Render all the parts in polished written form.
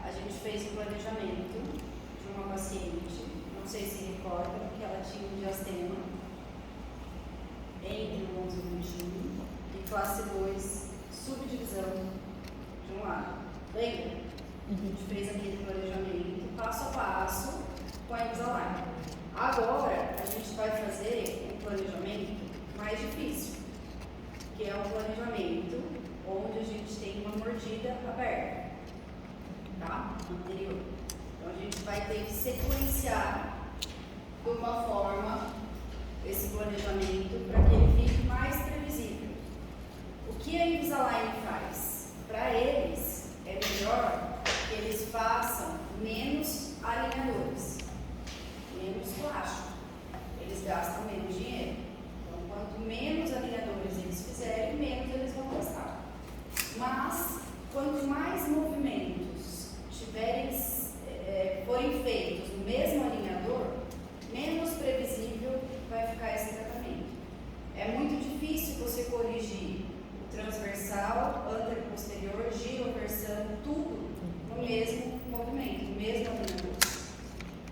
a gente fez um planejamento de uma paciente, não sei se recorda, que ela tinha um diastema entre o 11 e o 21 e classe 2, subdivisão de um lado. Lembra? A gente fez aquele planejamento passo a passo com a Invisalign. Agora a gente vai fazer um planejamento mais difícil, que é um planejamento onde a gente tem uma mordida aberta, tá? Anterior. Então a gente vai ter que sequenciar de uma forma esse planejamento para que ele fique mais previsível. O que a Invisalign faz? Para eles é melhor que eles façam menos alinhadores, menos plástico. Eles gastam menos dinheiro. Então, quanto menos alinhadores eles fizerem, menos eles vão gastar. Mas, quanto mais movimentos forem feitos no mesmo alinhador, menos previsível vai ficar esse tratamento. É muito difícil você corrigir o transversal, anteroposterior, giroversão, tudo no mesmo movimento, no mesmo alinhador.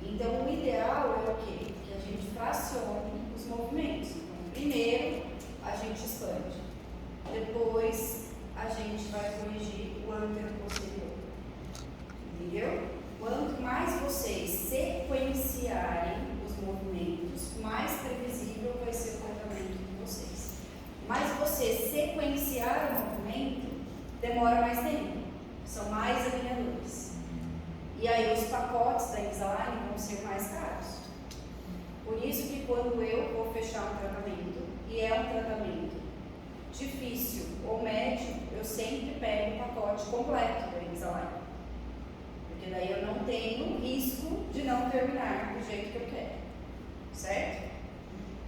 Então, o ideal é o quê? Que a gente fracione os movimentos. Então, primeiro, a gente expande. Depois, a gente vai corrigir o anteroposterior. Entendeu? Quanto mais vocês sequenciarem os movimentos, mais previsível vai ser o tratamento de vocês. Mas você sequenciar o movimento demora mais tempo, são mais alinhadores. E aí os pacotes da Invisalign vão ser mais caros. Por isso que quando eu vou fechar um tratamento, e é um tratamento difícil ou médio, eu sempre pego o pacote completo da Invisalign. Porque daí eu não tenho risco de não terminar do jeito que eu quero. Certo?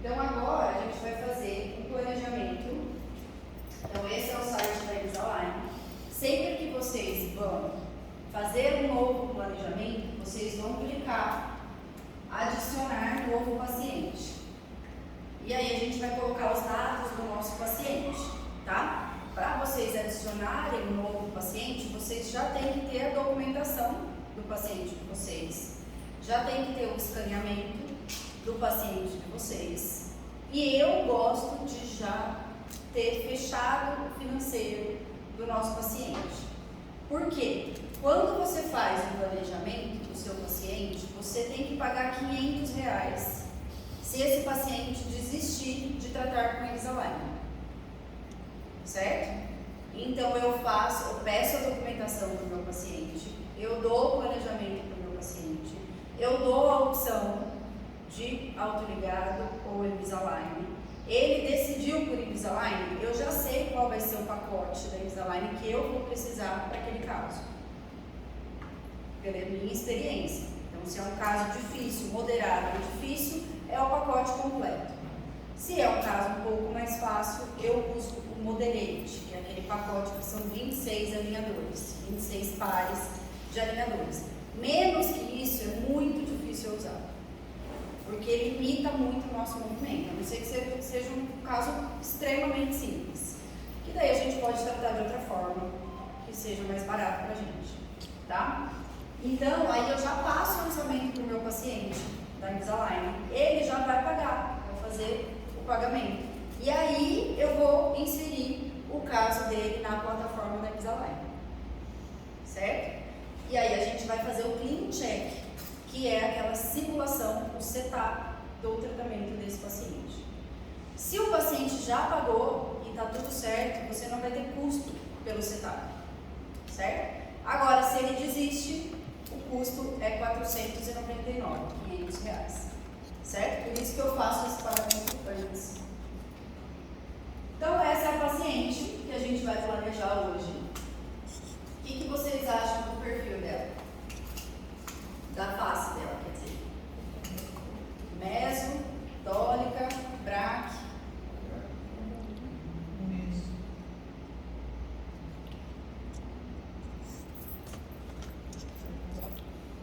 Então agora a gente vai fazer um planejamento. Então esse é o site da Invisalign. Sempre que vocês vão fazer um novo planejamento, vocês vão clicar adicionar novo paciente. E aí a gente vai colocar os dados do nosso paciente, tá? Para vocês adicionarem um novo paciente, vocês já têm que ter a documentação do paciente de vocês. Já tem que ter o escaneamento do paciente de vocês. E eu gosto de já ter fechado o financeiro do nosso paciente. Por quê? Quando você faz um planejamento do seu paciente, você tem que pagar R$500 se esse paciente desistir de tratar com Invisalign. Certo? Então eu peço a documentação para o meu paciente, eu dou o planejamento para o meu paciente, eu dou a opção de autoligado ou Invisalign. Ele decidiu por Invisalign, eu já sei qual vai ser o pacote da Invisalign que eu vou precisar para aquele caso, pela minha experiência. Então, se é um caso difícil, moderado ou difícil, é o pacote completo. Se é um caso um pouco mais fácil, eu uso o Moderate, que é aquele pacote que são 26 alinhadores, 26 pares de alinhadores. Menos que isso é muito difícil usar, porque limita muito o nosso movimento, a não ser que seja um caso extremamente simples. Que daí a gente pode tratar de outra forma, que seja mais barato para a gente, tá? Então, aí eu já passo o orçamento para o meu paciente da Invisalign, ele já vai pagar, vai fazer o pagamento. E aí eu vou inserir o caso dele na plataforma da Invisalign, certo? E aí a gente vai fazer o clean check, que é aquela simulação, o setup do tratamento desse paciente. Se o paciente já pagou e está tudo certo, você não vai ter custo pelo setup, certo? Agora, se ele desiste, o custo é R$499, R$500, certo? Por isso que eu faço esse pagamento antes. Então, essa é a paciente que a gente vai planejar hoje. O que vocês acham do perfil dela? Da face dela, quer dizer. Meso, tólica, braque.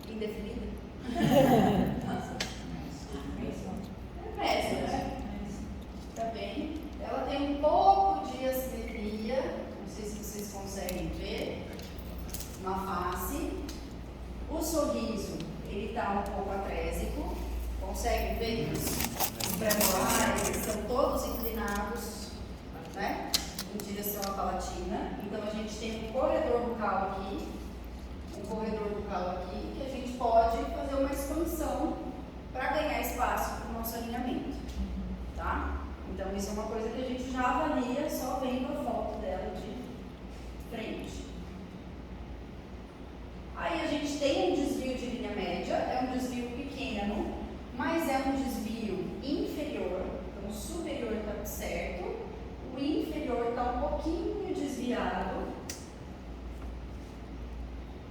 Indefinida? Nossa. É meso, né? Tá bem? Ela tem um pouco de assimetria, não sei se vocês conseguem ver, na face. Conseguem ver que os pré-molares estão todos inclinados, né, em direção à palatina. Então a gente tem um corredor bucal aqui, que a gente pode fazer uma expansão para ganhar espaço para o nosso alinhamento, tá? Então isso é uma coisa que a gente já avalia só vendo a foto dela de frente. Aí a gente tem um desvio de linha média, é um desvio pequeno, mas é um desvio inferior, então o superior está certo, o inferior está um pouquinho desviado.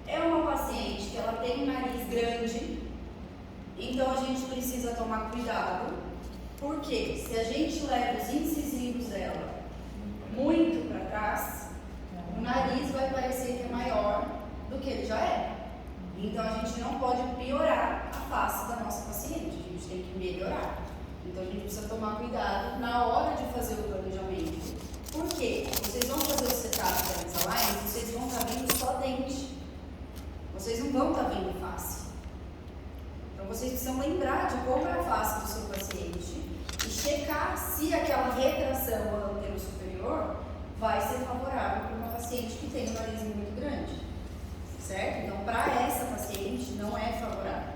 É uma paciente que ela tem um nariz grande, então a gente precisa tomar cuidado, porque se a gente leva os incisivos dela muito para trás, o nariz vai parecer que é maior do que ele já é. Então a gente não pode piorar a face da nossa paciente, a gente tem que melhorar. Então a gente precisa tomar cuidado na hora de fazer o planejamento. Por quê? Vocês vão fazer o setup da Invisalign, vocês vão estar vendo só dente. Vocês não vão estar vendo face. Então vocês precisam lembrar de como é a face do seu paciente e checar se aquela retração antero-superior vai ser favorável para uma paciente que tem um nariz muito grande. Certo? Então, para essa paciente, não é favorável.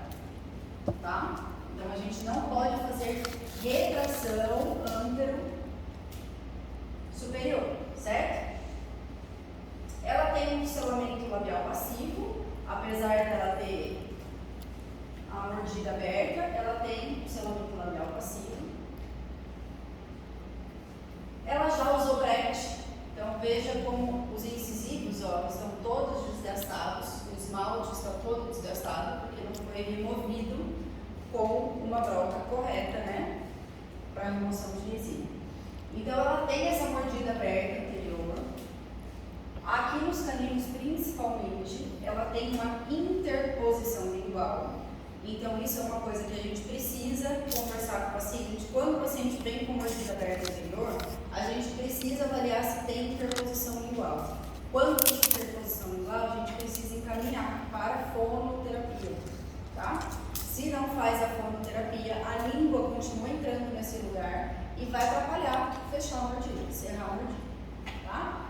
Tá? Então, a gente não pode fazer retração antero-superior. Certo? Ela tem um selamento labial passivo, apesar dela ter a mordida aberta, ela tem um selamento labial passivo. Ela já usou bracket. Então veja como os incisivos estão todos desgastados, o esmalte está todo desgastado, porque não foi removido com uma broca correta, né, para remoção de resina. Então ela tem essa mordida aberta anterior. Aqui nos caninos principalmente, ela tem uma interposição lingual. Então isso é uma coisa que a gente precisa conversar com o paciente. Quando o paciente vem com mordida aberta anterior, a gente precisa avaliar se tem interposição lingual. Quando tem interposição lingual, a gente precisa encaminhar para a fonoterapia, tá? Se não faz a fonoterapia, a língua continua entrando nesse lugar e vai atrapalhar fechar a mordida, encerrar a mordida, tá?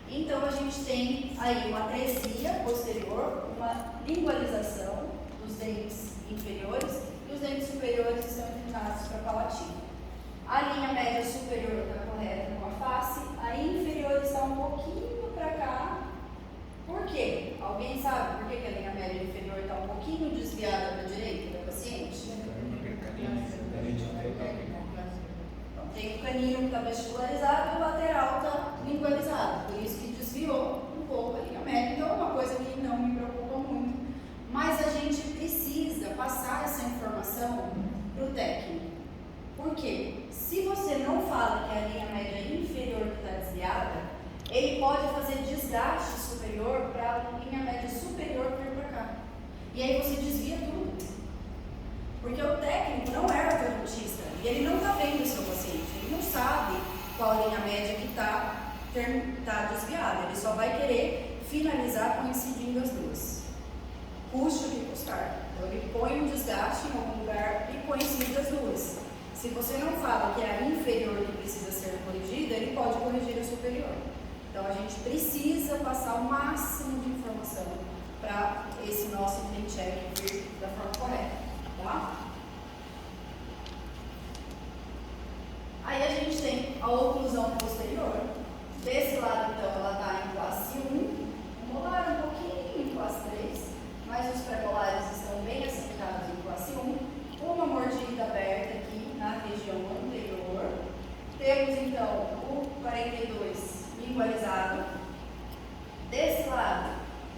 Então a gente tem aí uma atresia posterior, uma lingualização dos dentes inferiores e os dentes superiores estão inclinados para a palatina. A linha média superior está correta com a face, a inferior está um pouquinho para cá. Por quê? Alguém sabe por que a linha média inferior está um pouquinho desviada para a direita da paciente? Então, tem o canino que está vestibularizado e o lateral está lingualizado, por isso que desviou um pouco a linha média. Então é uma coisa que não me preocupa muito, mas a gente precisa passar essa informação para o técnico. Por quê? Se você não fala que é a linha média inferior que está desviada, ele pode fazer desgaste superior para a linha média superior vir para cá. E aí você desvia tudo. Porque o técnico não é ortodontista e ele não está vendo o seu paciente, ele não sabe qual a linha média que está desviada. Ele só vai querer finalizar coincidindo as duas. Custe o que custar. Então ele põe um desgaste em algum lugar e coincide as duas. Se você não fala que é a inferior que precisa ser corrigida, ele pode corrigir a superior. Então a gente precisa passar o máximo de informação para esse nosso clean check vir da forma correta, tá? Aí a gente tem a oclusão posterior. Desse lado, então, ela está em classe 1, o molar um pouquinho em classe 3, mas os premolares estão bem assentados em classe 1. Uma mordida aberta aqui na região anterior. Temos então o 42 lingualizado. Desse lado,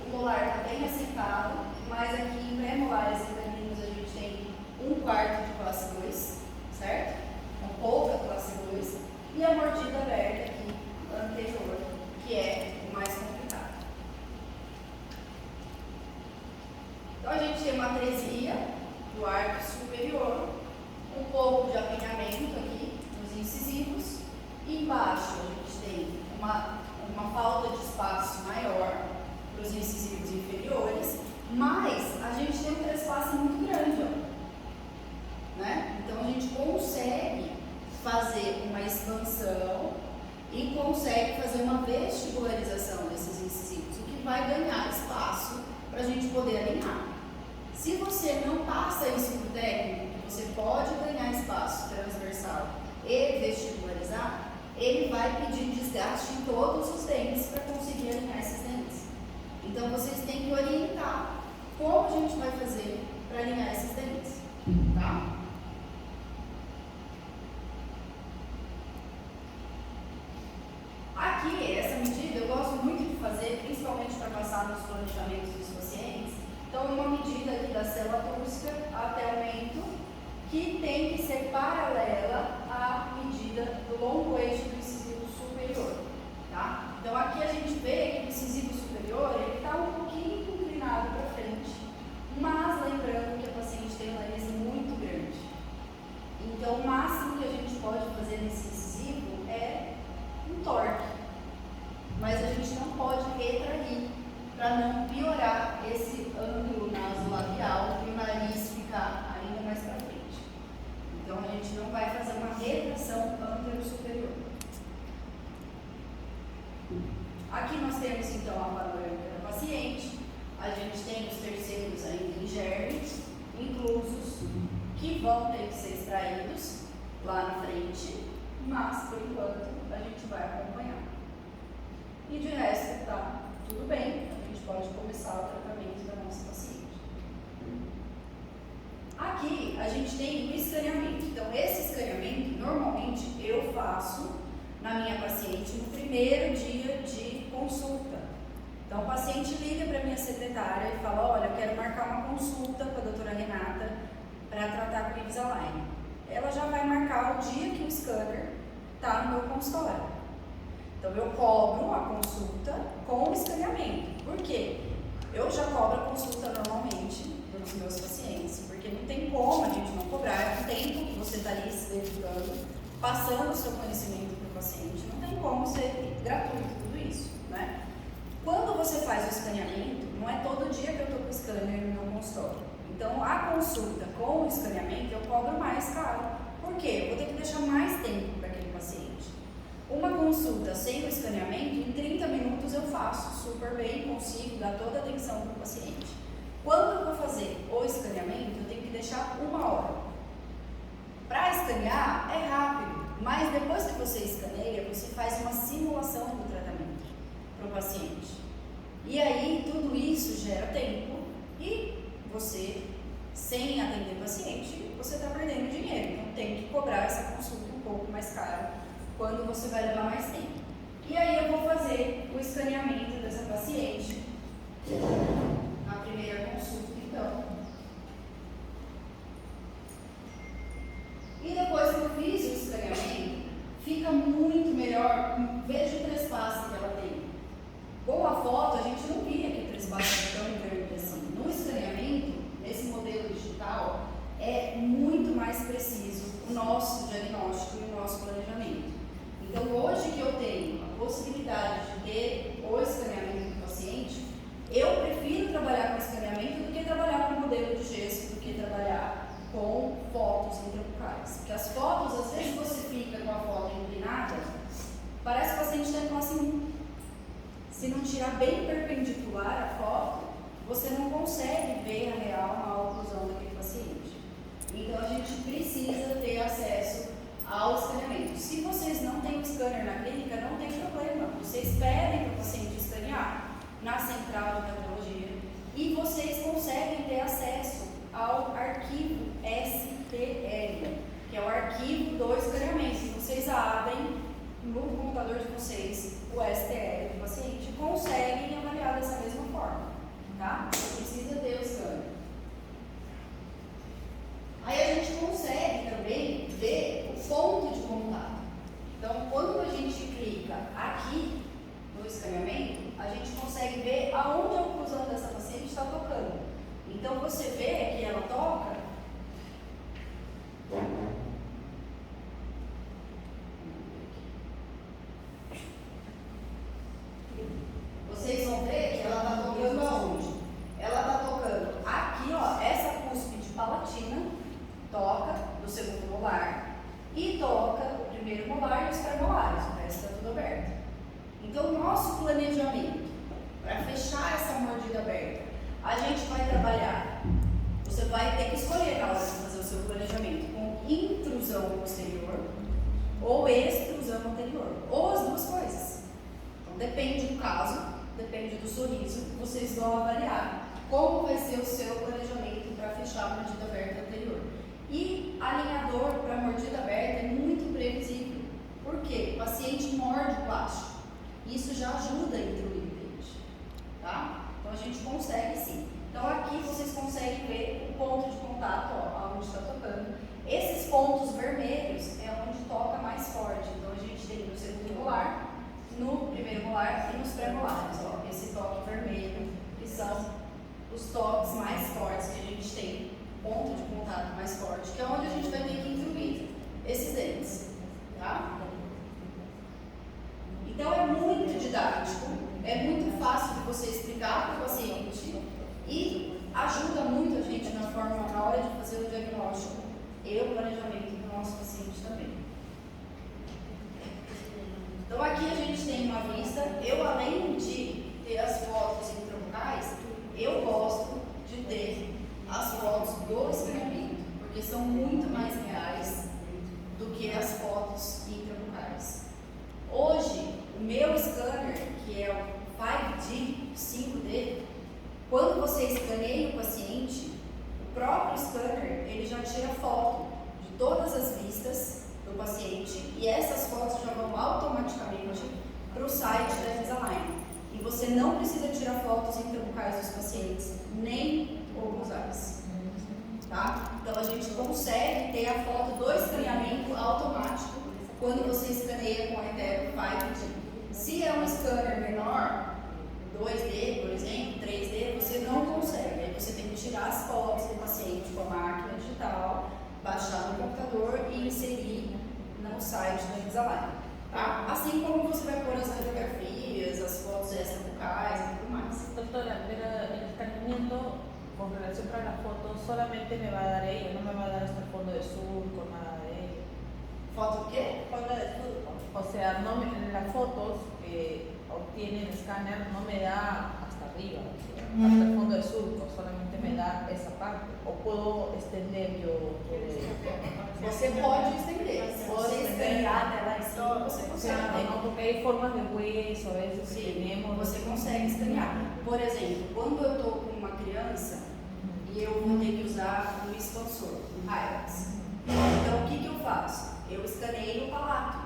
o molar está bem assentado, mas aqui em pré-molares e caninos a gente tem 1/4 de classe 2, certo? Com pouca classe 2. E a mordida aberta aqui anterior, que é o mais complicado. Então a gente tem uma atresia do arco superior, um pouco de apinhamento aqui nos incisivos. Embaixo a gente tem uma falta de espaço maior para os incisivos inferiores, mas a gente tem um trespasse muito grande, ó. poder alinhar. Se você não passa isso para o técnico, você pode ganhar espaço transversal e vestibularizar, ele vai pedir desgaste em todos os dentes para conseguir alinhar esses dentes. Então vocês têm que orientar como a gente vai fazer para alinhar esses dentes, tá? Aqui, essa medida eu gosto muito de fazer, principalmente para passar nos planejamentos dos pacientes. Então, uma medida aqui da célula túrcica até aumento, que tem que ser paralela à medida do longo eixo do incisivo superior, tá? Então, aqui a gente vê que o incisivo superior, ele está um pouquinho inclinado para frente, mas lembrando que a paciente tem um nariz muito grande. Então, o máximo que a gente pode fazer nesse incisivo é um torque, mas a gente não pode retrair para não piorar esse ângulo nasolabial e o nariz ficar ainda mais para frente. Então a gente não vai fazer uma retração antero-superior. Aqui nós temos então a panorâmica da paciente, a gente tem os terceiros ainda em germes, inclusos, que vão ter que ser extraídos lá na frente, mas por enquanto a gente vai acompanhar. E de resto está tudo bem, a gente pode começar o tratamento da nossa paciente. Aqui a gente tem o escaneamento. Então, esse escaneamento normalmente eu faço na minha paciente no primeiro dia de consulta. Então, o paciente liga para a minha secretária e fala: olha, eu quero marcar uma consulta com a doutora Renata para tratar com Invisalign. Ela já vai marcar o dia que o scanner está no meu consultório. Então, eu cobro a consulta com o escaneamento. Por quê? Eu já cobro a consulta normalmente pelos meus pacientes, porque não tem como a gente não cobrar. É um tempo que você está ali se dedicando, passando o seu conhecimento para o paciente. Não tem como ser gratuito tudo isso, né? Quando você faz o escaneamento, não é todo dia que eu estou com o scanner no meu consultório. Então, a consulta com o escaneamento eu cobro mais caro. Por quê? Eu vou ter que deixar mais tempo para aquele paciente. Uma consulta sem o escaneamento, em 30 minutos eu faço super bem, consigo dar toda a atenção para o paciente. Quando eu vou fazer o escaneamento, eu tenho que deixar 1 hora. Para escanear é rápido, mas depois que você escaneia, você faz uma simulação do tratamento para o paciente. E aí tudo isso gera tempo e você, sem atender o paciente, você está perdendo dinheiro. Então tem que cobrar essa consulta um pouco mais cara quando você vai levar mais tempo. E aí eu vou fazer o escaneamento dessa paciente na primeira consulta, então. E depois que eu fiz o escaneamento, fica muito melhor. Veja o trespasse que ela tem. Com a foto, a gente não via que o trespasse era tão grande assim. No escaneamento, nesse modelo digital, é muito mais preciso o nosso diagnóstico e o nosso planejamento. Então, hoje que eu tenho a possibilidade de ter o escaneamento do paciente, eu prefiro trabalhar com escaneamento do que trabalhar com modelo de gesso, do que trabalhar com fotos intrabucais. Porque as fotos, às vezes você fica com a foto inclinada, parece que o paciente está em classe 1. Se não tirar bem perpendicular a foto, você não consegue ver a real a oclusão daquele paciente. Então, a gente precisa ter acesso ao escaneamento. Se vocês não têm o scanner na clínica, não tem problema. Vocês pedem para o paciente escanear na central de radiologia e vocês conseguem ter acesso ao arquivo STL, que é o arquivo do escaneamento. Vocês abrem no computador de vocês o STL do paciente e conseguem avaliar dessa mesma forma, tá? Você precisa ter o scanner. Aí a gente consegue também ver o ponto de contato. Então, quando a gente clica aqui no escaneamento, a gente consegue ver aonde a oclusão dessa paciente está tocando. Então, você vê que ela toca. Vocês vão ver que ela está tocando aonde? Ela está tocando aqui, ó, essa cúspide palatina, toca do segundo molar e toca o primeiro molar e os premolares, o resto está tudo aberto. Então, o nosso planejamento para fechar essa mordida aberta A gente vai trabalhar, você vai ter que escolher na hora de fazer o seu planejamento com intrusão posterior ou extrusão anterior, ou as duas coisas. Então depende do caso, depende do sorriso, vocês vão avaliar como vai ser o seu planejamento para fechar a mordida aberta anterior. E alinhador para mordida aberta é muito previsível. Por quê? O paciente morde o plástico. Isso já ajuda a intruir o dente. Tá? Então a gente consegue sim. Então aqui vocês conseguem ver o ponto de contato, ó, onde está tocando. Esses pontos vermelhos é onde toca mais forte. Então a gente tem no segundo molar, no primeiro molar e nos pré-molares. Ó, esse toque vermelho, que são os toques mais fortes que a gente tem, ponto de contato mais forte, que é onde a gente vai ter que intruir esses dentes. Tá? Então é muito didático, é muito fácil de você explicar para o paciente e ajuda muito a gente na hora de fazer o diagnóstico e o planejamento do nosso paciente também. Então aqui a gente tem uma vista, eu além de ter as fotos intrabucais, eu gosto de ter as fotos do escaneamento, porque são muito mais reais do que as fotos intrabucais. Hoje, o meu scanner, que é o 5D, 5D, quando você escaneia o paciente, o próprio scanner, ele já tira foto de todas as vistas do paciente e essas fotos já vão automaticamente para o site da Invisalign. E você não precisa tirar fotos intrabucais dos pacientes, nem oclusais. Tá? Então a gente consegue ter a foto do escaneamento automático quando você escaneia com a Etero 5D. Se é um scanner menor, 2D, por exemplo, 3D, você não consegue. Aí você tem que tirar as fotos do paciente com a máquina digital, baixar no computador e inserir no site da Invisalign. Tá? Assim como você vai pôr as radiografias, as fotos extrabucais e tudo mais. Doctora, pero el escaneamiento con relación para la foto solamente me va a dar ella, no me va a dar hasta el fondo de surco, nada de ello. Foto o quê? Fondo de surco. O sea, no me, las fotos que obtiene el escáner no me da hasta arriba, o sea, hasta el fondo de surco, solamente me da esa parte. O puedo extender yo todo eso. Você pode estender. Se você escanear dela em cima, você consegue. No, porque hay formas de hueso, a veces que Sim, tenemos. você consegue escanear. Por exemplo, quando eu estou com uma criança e eu vou ter que usar um expansor, um Hyrax. Então, o que eu faço? Eu escaneio o palato.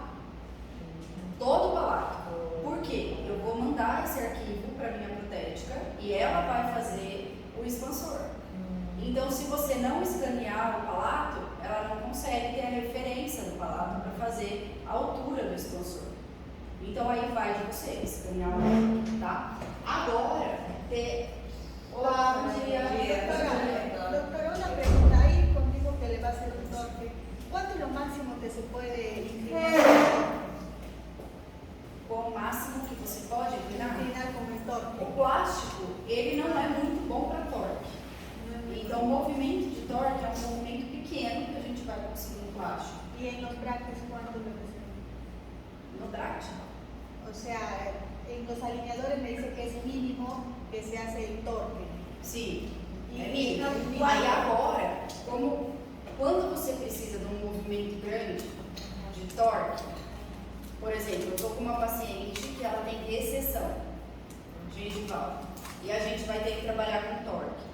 Todo o palato. Por quê? Eu vou mandar esse arquivo para minha protética e ela vai fazer o expansor. Então, se você não escanear o palato, ela não consegue ter a referência do palato para fazer a altura do expansor. Então, aí vai de você escanear o palato, tá? Agora, olá, bom dia. Doctora, una pregunta ahí contigo que le va a hacer un torque. ¿Cuánto es lo máximo que se puede inclinar? Qual o máximo que você pode inclinar? Inclinar con el torque. O plástico, ele não é muito bom para torque. Então, o movimento de torque é um movimento pequeno que a gente vai conseguir no plástico. ¿Y en los brackets cuánto le presenta? No Dract. O sea, en los alineadores me dice que es mínimo que se hace el torque. Sim. E É mínimo. não- Aí agora, quando você precisa de um movimento grande de torque, por exemplo, eu estou com uma paciente que ela tem recessão gengival e a gente vai ter que trabalhar com torque.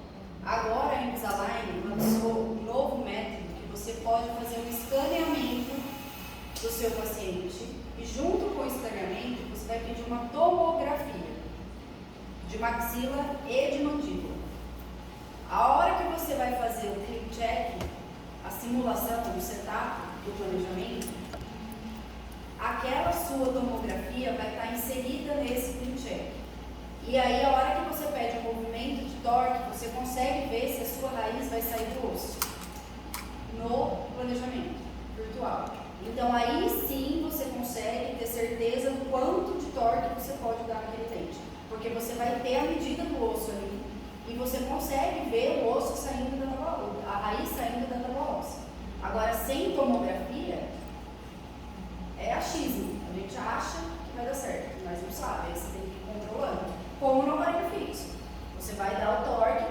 Agora a Invisalign lançou um novo método que você pode fazer um escaneamento do seu paciente e junto com o escaneamento você vai pedir uma tomografia de maxila e de mandíbula. A hora que você vai fazer o clean check, a simulação, o setup do planejamento, aquela sua tomografia vai estar inserida nesse clean check. E aí, a hora que você pede um movimento de torque, você consegue ver se a sua raiz vai sair do osso no planejamento virtual. Então, aí sim você consegue ter certeza do quanto de torque você pode dar naquele dente. Porque você vai ter a medida do osso ali e você consegue ver o osso saindo da tábua, a raiz saindo da tábua óssea. Agora, sem tomografia, é achismo. A gente acha que vai dar certo, mas não sabe. Aí você tem que ir controlando. Como no aparelho fixo. Você vai dar o torque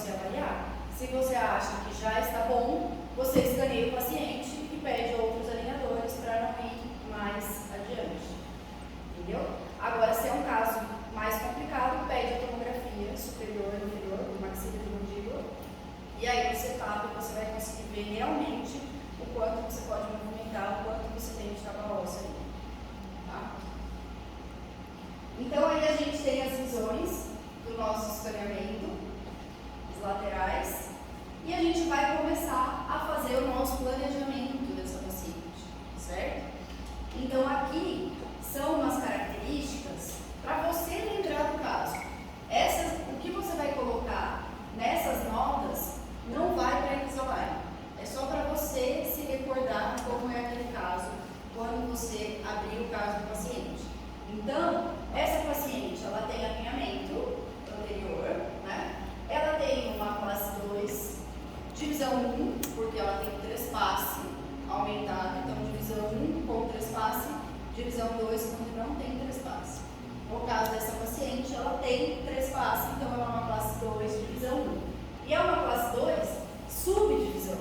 você avaliar. Se você acha que já está bom, você escaneia o paciente e pede outros alinhadores para não ir mais adiante. Entendeu? Agora, se é um caso mais complicado, pede a tomografia superior e inferior, do maxila e do mandíbula, e aí você vai conseguir ver realmente o quanto você pode movimentar, o quanto você tem de tábua óssea ali. Tá? Então, aí a gente tem as visões do nosso escaneamento, as laterais, e a gente vai começar a fazer o nosso planejamento dessa paciente, certo? Então, aqui são umas características para você lembrar do caso. O que você vai colocar nessas notas não vai para a Invisalign. É só para você se recordar como é aquele caso quando você abrir o caso do paciente. Então, essa paciente, ela tem alinhamento anterior, né? Ela tem uma classe 2, divisão 1, porque ela tem trespasse aumentado, então divisão 1 com trespasse, divisão 2 quando não tem trespasse. No caso dessa paciente, ela tem trespasse, então ela é uma classe 2, divisão 1. E é uma classe 2, subdivisão.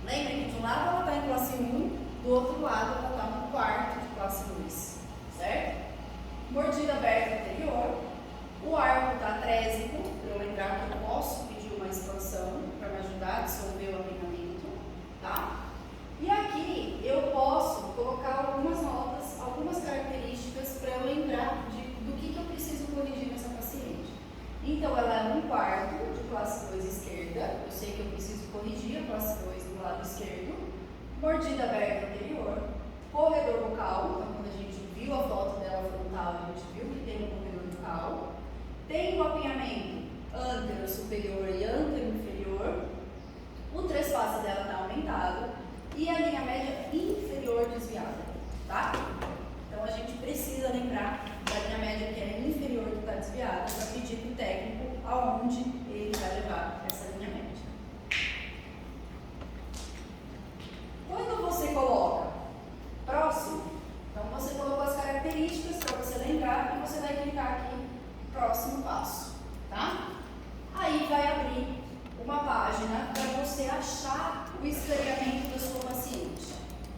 Lembrem que de um lado ela está em classe 1, do outro lado ela está no quarto de classe 2, certo? Mordida aberta anterior, o arco está trésico, para eu lembrar que eu posso pedir uma expansão para me ajudar a dissolver o alinhamento, tá? E aqui eu posso colocar algumas notas, algumas características para eu lembrar do que eu preciso corrigir nessa paciente. Então, ela é um quarto de classe 2 esquerda, eu sei que eu preciso corrigir a classe 2 do lado esquerdo, mordida aberta anterior, corredor bucal, então quando a gente viu a foto dela frontal, a gente viu que tem um corredor bucal, tem o apinhamento antero superior e antero inferior, o trespasse dela está aumentado e a linha média inferior desviada, tá? Então a gente precisa lembrar da linha média que é inferior que está desviada para pedir para o técnico aonde ele vai levar essa linha média. Quando você coloca próximo, então você colocou as características para você lembrar e você vai clicar aqui próximo passo, tá? Aí vai abrir uma página para você achar o escaneamento da sua paciente,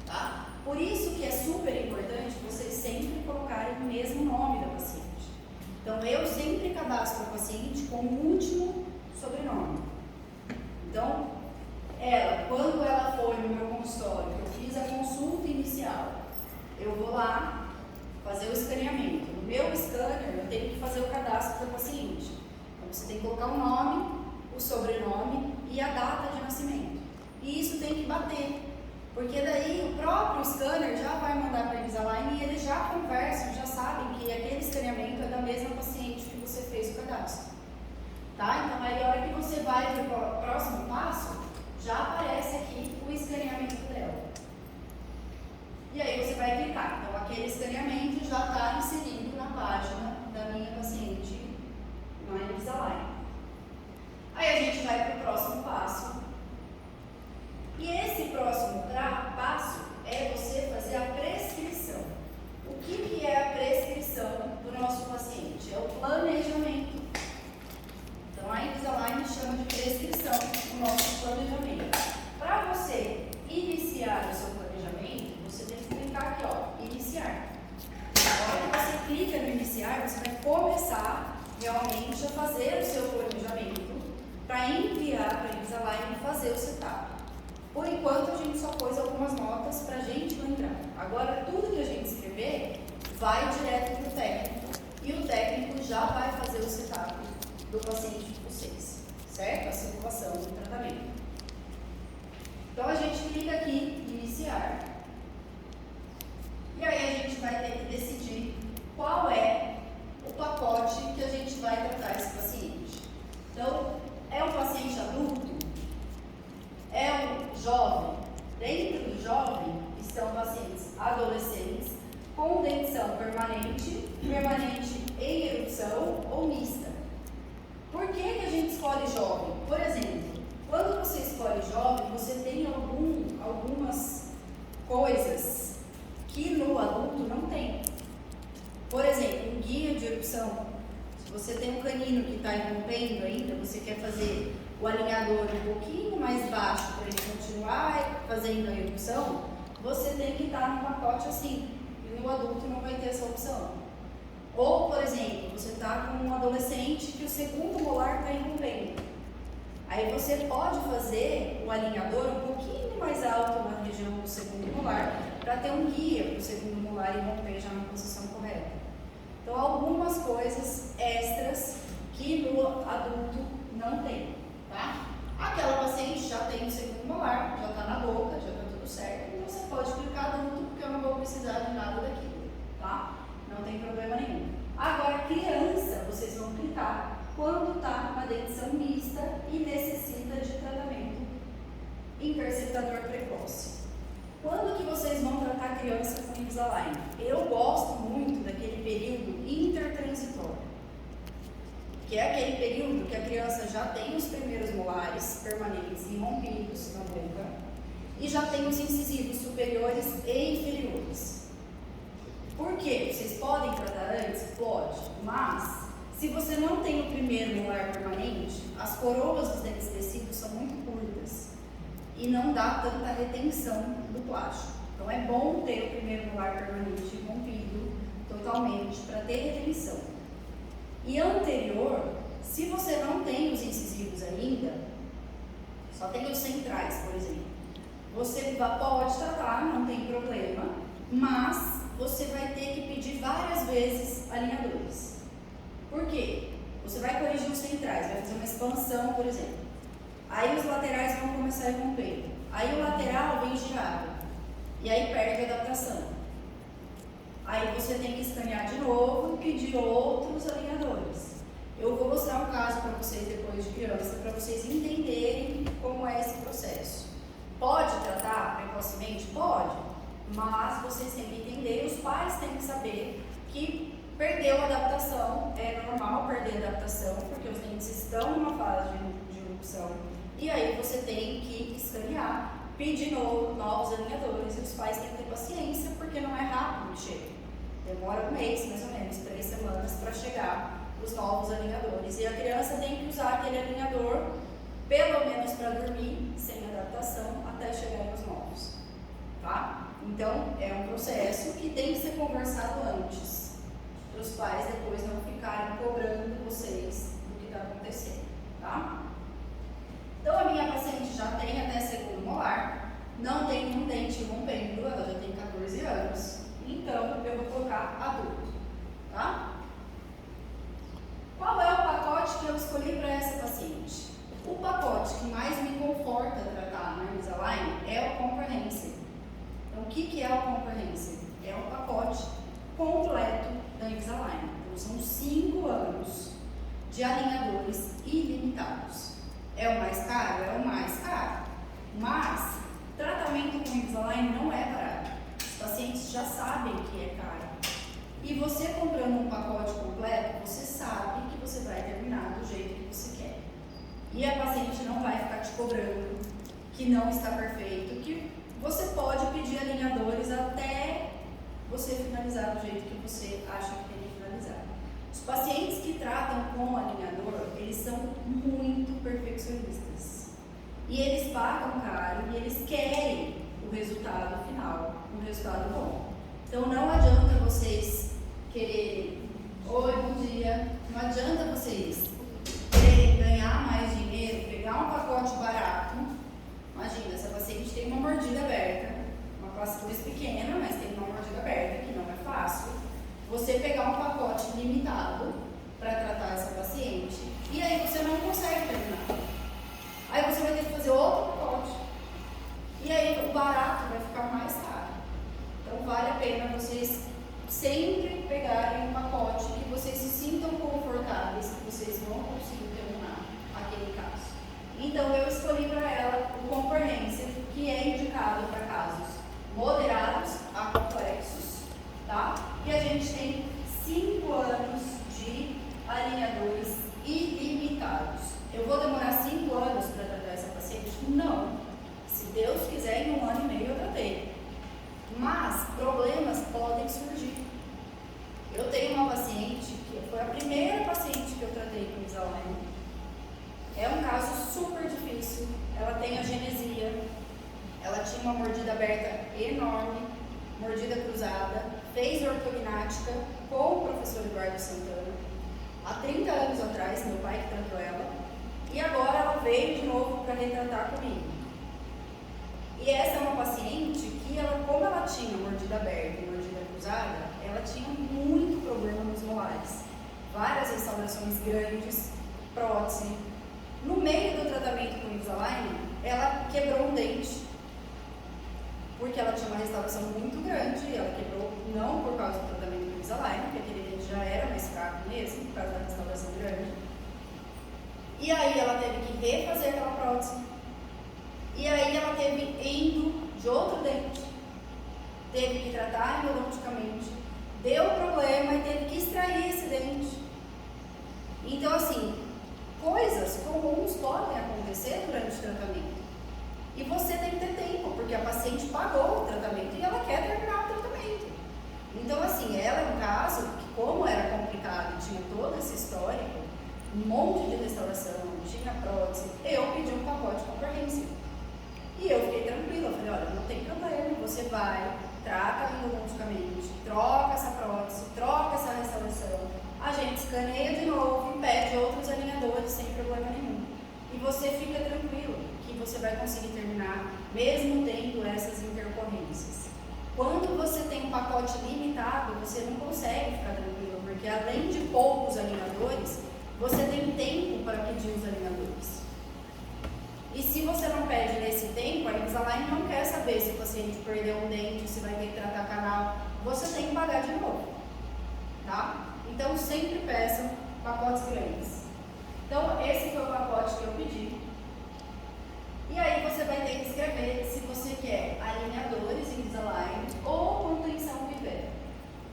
tá? Por isso que é super importante vocês sempre colocarem o mesmo nome da paciente. Então, eu sempre cadastro a paciente com o último sobrenome. Então, quando ela for no meu consultório, eu fiz a consulta inicial, eu vou lá fazer o escaneamento. No meu scanner, eu tenho que fazer o cadastro da paciente. Então, você tem que colocar o nome, o sobrenome e a data de nascimento. E isso tem que bater, porque daí o próprio scanner já vai mandar para a Invisalign e eles já conversam, já sabem que aquele escaneamento é da mesma paciente que você fez o cadastro. Tá? Então, aí a hora que você vai para o próximo passo, já aparece aqui o escaneamento dela. E aí você vai clicar. Então, aquele escaneamento já está inserido na página da minha paciente na Invisalign. Aí a gente vai para o próximo passo. E esse próximo passo é você fazer a prescrição. O que é a prescrição do nosso paciente? É o planejamento. Então, a Invisalign chama de prescrição o nosso planejamento. Para você iniciar o seu planejamento, você tem que clicar aqui, ó, iniciar. Na hora que você clica no iniciar, você vai começar realmente a fazer o seu planejamento para enviar para a Invisalign e fazer o setup. Por enquanto, a gente só pôs algumas notas para a gente lembrar. Agora, tudo que a gente escrever vai direto para o técnico e o técnico já vai fazer o setup do paciente de vocês, certo? A simulação do tratamento. Então, a gente clica aqui em iniciar e aí a gente vai ter que decidir qual é o pacote que a gente vai tratar esse paciente. Então, é um paciente adulto? É um jovem? Dentro do jovem estão pacientes adolescentes com dentição permanente em erupção ou mista. Por que a gente escolhe jovem? Por exemplo, quando você escolhe jovem, você tem algumas coisas que no adulto não tem. Por exemplo, um guia de erupção. Se você tem um canino que está irrompendo ainda, você quer fazer o alinhador um pouquinho mais baixo para ele continuar fazendo a erupção, você tem que estar num pacote assim, e no adulto não vai ter essa opção. Ou, por exemplo, você está com um adolescente que o segundo molar está irrompendo. Aí você pode fazer o alinhador um pouquinho mais alto na região do segundo molar, para ter um guia para o segundo molar irromper já na posição correta. Então, algumas coisas extras que no adulto não tem, tá? Aquela paciente já tem o segundo molar, já está na boca, já está tudo certo, então você pode clicar adulto, porque eu não vou precisar de nada daquilo, tá? Não tem problema nenhum. Agora, criança, vocês vão clicar quando está na dentição mista e necessita de tratamento interceptador precoce. Quando que vocês vão tratar a criança com Invisalign? Eu gosto muito daquele período intertransitório, que é aquele período que a criança já tem os primeiros molares permanentes irrompidos na boca e já tem os incisivos superiores e inferiores. Por quê? Vocês podem tratar antes? Pode, mas se você não tem o primeiro molar permanente, as coroas dos dentes tecidos são muito curtas e não dá tanta retenção do plástico. Então é bom ter o primeiro molar permanente rompido totalmente para ter retenção. E anterior, se você não tem os incisivos ainda, só tem os centrais, por exemplo, você pode tratar, não tem problema, mas você vai ter que pedir várias vezes alinhadores. Por quê? Você vai corrigir os centrais, vai fazer uma expansão, por exemplo. Aí os laterais vão começar a romper. Aí o lateral vem girado. E aí perde a adaptação. Aí você tem que escanear de novo e pedir outros alinhadores. Eu vou mostrar um caso para vocês depois de criança, para vocês entenderem como é esse processo. Pode tratar precocemente? Pode. Mas vocês têm que entender, os pais têm que saber que perdeu a adaptação, é normal perder a adaptação, porque os dentes estão numa fase de erupção. E aí você tem que escanear, pedir novos alinhadores, e os pais têm que ter paciência, porque não é rápido que chega. Demora um mês, mais ou menos, 3 semanas, para chegar os novos alinhadores. E a criança tem que usar aquele alinhador, pelo menos para dormir, sem adaptação, até chegarem os novos. Tá? Então, é um processo que tem que ser conversado antes, para os pais depois não ficarem cobrando vocês do que está acontecendo, tá? Então, a minha paciente já tem até segundo molar, não tem nenhum dente rompendo, ela já tem 14 anos, então eu vou colocar adulto, tá? Qual é o pacote que eu escolhi para essa paciente? O pacote que mais me conforta tratar na Invisalign é o Comprehensive. Então, o que é o Comprehensive? É um pacote completo da Invisalign. Então, são 5 anos de alinhadores ilimitados. É o mais caro? É o mais caro. Mas, tratamento com Invisalign não é barato. Os pacientes já sabem que é caro. E você comprando um pacote completo, você sabe que você vai terminar do jeito que você quer. E a paciente não vai ficar te cobrando que não está perfeito, que você pode pedir alinhadores até você finalizar do jeito que você acha que tem que finalizar. Os pacientes que tratam com alinhador, eles são muito perfeccionistas. E eles pagam caro e eles querem o resultado final, um resultado bom. Então não adianta vocês quererem, oi, bom dia, não adianta vocês quererem ganhar mais dinheiro, pegar um pacote barato. Imagina, essa paciente tem uma mordida aberta, uma classe 2 pequena, mas tem uma mordida aberta, que não é fácil. Você pegar um pacote limitado para tratar essa paciente, e aí você não consegue terminar. Aí você vai ter que fazer outro pacote. E aí o barato vai ficar mais caro. Então vale a pena vocês sempre pegarem um pacote que vocês se sintam confortáveis, que vocês vão conseguir terminar aquele caso. Então eu escolhi para ela o Comprehensive, que é indicado para casos moderados a complexos, tá? E a gente tem 5 anos de alinhadores ilimitados. Eu vou demorar 5 anos para tratar essa paciente? Não. Se Deus quiser, em 1 ano e meio eu tratei. Mas problemas podem surgir. Eu tenho uma paciente que foi a primeira paciente que eu tratei com Invisalign. É um caso super aberta enorme, mordida cruzada, fez ortognática com o professor Eduardo Santana, há 30 anos atrás, meu pai que tratou ela, e agora ela veio de novo para retratar comigo. E essa é uma paciente que, como ela tinha mordida aberta e mordida cruzada, ela tinha muito problema nos molares. Várias restaurações grandes, prótese. No meio do tratamento com Invisalign, ela quebrou um dente, porque ela tinha uma restauração muito grande, ela quebrou não por causa do tratamento com Invisalign, porque aquele dente já era mais fraco mesmo, por causa da restauração grande. E aí ela teve que refazer aquela prótese. E aí ela teve endo de outro dente, teve que tratar endodonticamente, deu problema e teve que extrair esse dente. Então, assim, coisas comuns podem acontecer durante o tratamento. E você tem que ter tempo, porque a paciente pagou o tratamento e ela quer terminar o tratamento. Então, assim, ela é um caso que, como era complicado e tinha todo esse histórico, um monte de restauração, tinha prótese, eu pedi um pacote comprehensive. E eu fiquei tranquila, eu falei, olha, não tem problema, você vai, trata endodonticamente, troca essa prótese, troca essa restauração, a gente escaneia de novo e pede outros alinhadores sem problema nenhum. E você fica tranquilo que você vai conseguir terminar, mesmo tendo essas intercorrências. Quando você tem um pacote limitado, você não consegue ficar tranquilo, porque além de poucos alinhadores, você tem tempo para pedir os alinhadores. E se você não pede nesse tempo, a Invisalign não quer saber se o paciente perdeu um dente, se vai ter que tratar canal, você tem que pagar de novo, tá? Então sempre peçam pacotes grandes. Então esse foi o pacote que eu pedi. E aí você vai ter que escrever se você quer alinhadores Invisalign ou contenção Vivera.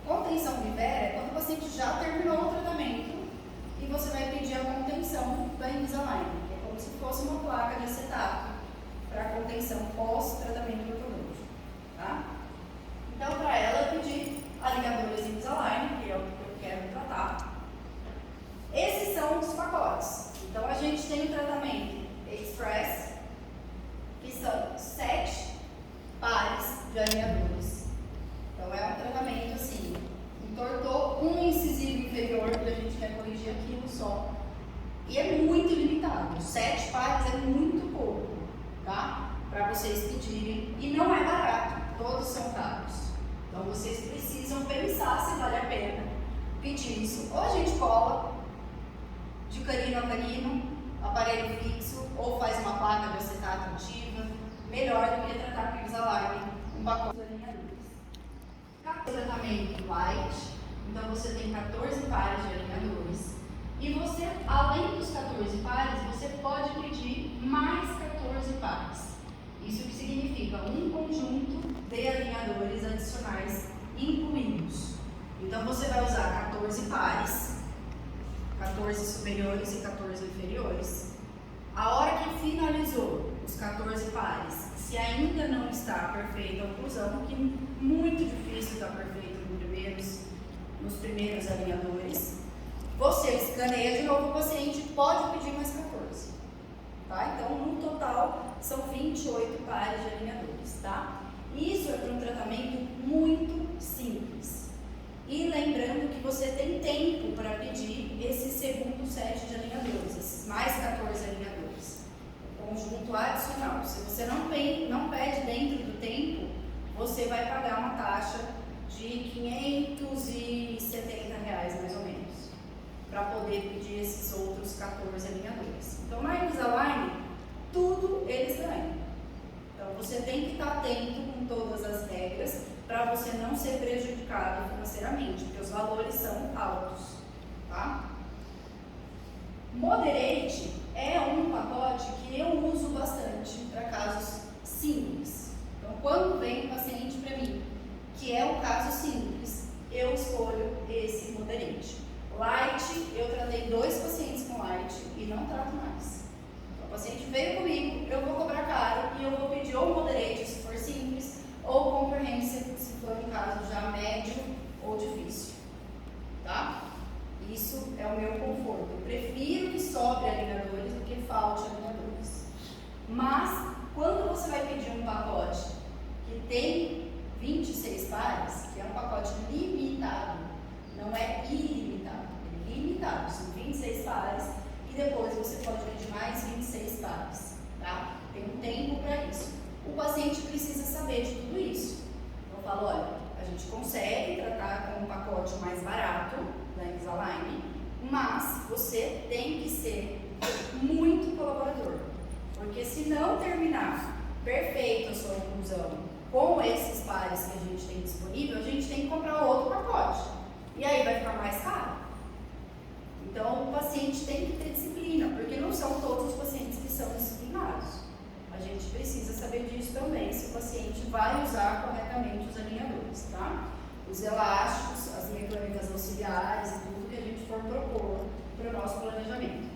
Contenção Vivera é quando o paciente já terminou o tratamento e você vai pedir a contenção da Invisalign. Se fosse uma placa de acetato para contenção pós-tratamento ortodôntico, tá? Então, para ela, eu pedi alinhadores Invisalign, que é o que eu quero tratar. Esses são os pacotes. Então, a gente tem o tratamento Express, que são 7 pares de alinhadores. Então, é um tratamento assim, entortou um incisivo inferior, que a gente quer corrigir aquilo só. E é muito limitado, 7 pares é muito pouco, tá? Para vocês pedirem, e não é barato, todos são caros. Então vocês precisam pensar se vale a pena pedir isso. Ou a gente cola de canino a canino, aparelho fixo, ou faz uma placa de acetato ativa, melhor do que tratar com Invisalign, um pacote de alinhadores. Tratamento light, então você tem 14 pares de alinhadores. E você, além dos 14 pares, você pode pedir mais 14 pares. Isso que significa um conjunto de alinhadores adicionais incluídos. Então você vai usar 14 pares, 14 superiores e 14 inferiores. A hora que finalizou os 14 pares, se ainda não está perfeita a oclusão, que é muito difícil estar perfeito nos primeiros alinhadores, você escaneia de novo o paciente e pode pedir mais 14, tá? Então, no total, são 28 pares de alinhadores, tá? Isso é para um tratamento muito simples. E lembrando que você tem tempo para pedir esse segundo set de alinhadores, esses mais 14 alinhadores. O conjunto adicional. Se você não pede dentro do tempo, você vai pagar uma taxa de R$ 570 mais ou menos, para poder pedir esses outros 14 alinhadores. Então, na Invisalign, tudo eles ganham. Então, você tem que estar atento com todas as regras para você não ser prejudicado financeiramente, porque os valores são altos, tá? Moderate é um pacote que eu uso bastante para casos simples. Então, quando vem um paciente para mim, que é um caso simples, eu escolho esse Moderate. Light, eu tratei 2 pacientes com Light e não trato mais. Então, o paciente veio comigo, eu vou cobrar caro e eu vou pedir ou Moderate se for simples, ou Comprehensive se for um caso já médio ou difícil, tá? Isso é o meu conforto. Eu prefiro que sobre alinhadores do que falte alinhadores. Mas, quando você vai pedir um pacote que paciente precisa saber de tudo isso. Eu falo, olha, a gente consegue tratar com um pacote mais barato da Invisalign, mas você tem que ser muito colaborador, porque se não terminar perfeito a sua oclusão com esses pares que a gente tem disponível, a gente tem que comprar outro pacote, e aí vai ficar mais caro. Então o paciente tem que ter disciplina, porque não são todos os pacientes que são disciplinados. A gente precisa saber disso também, se o paciente vai usar corretamente os alinhadores, tá? Os elásticos, as mecânicas auxiliares e tudo que a gente for propor para o nosso planejamento.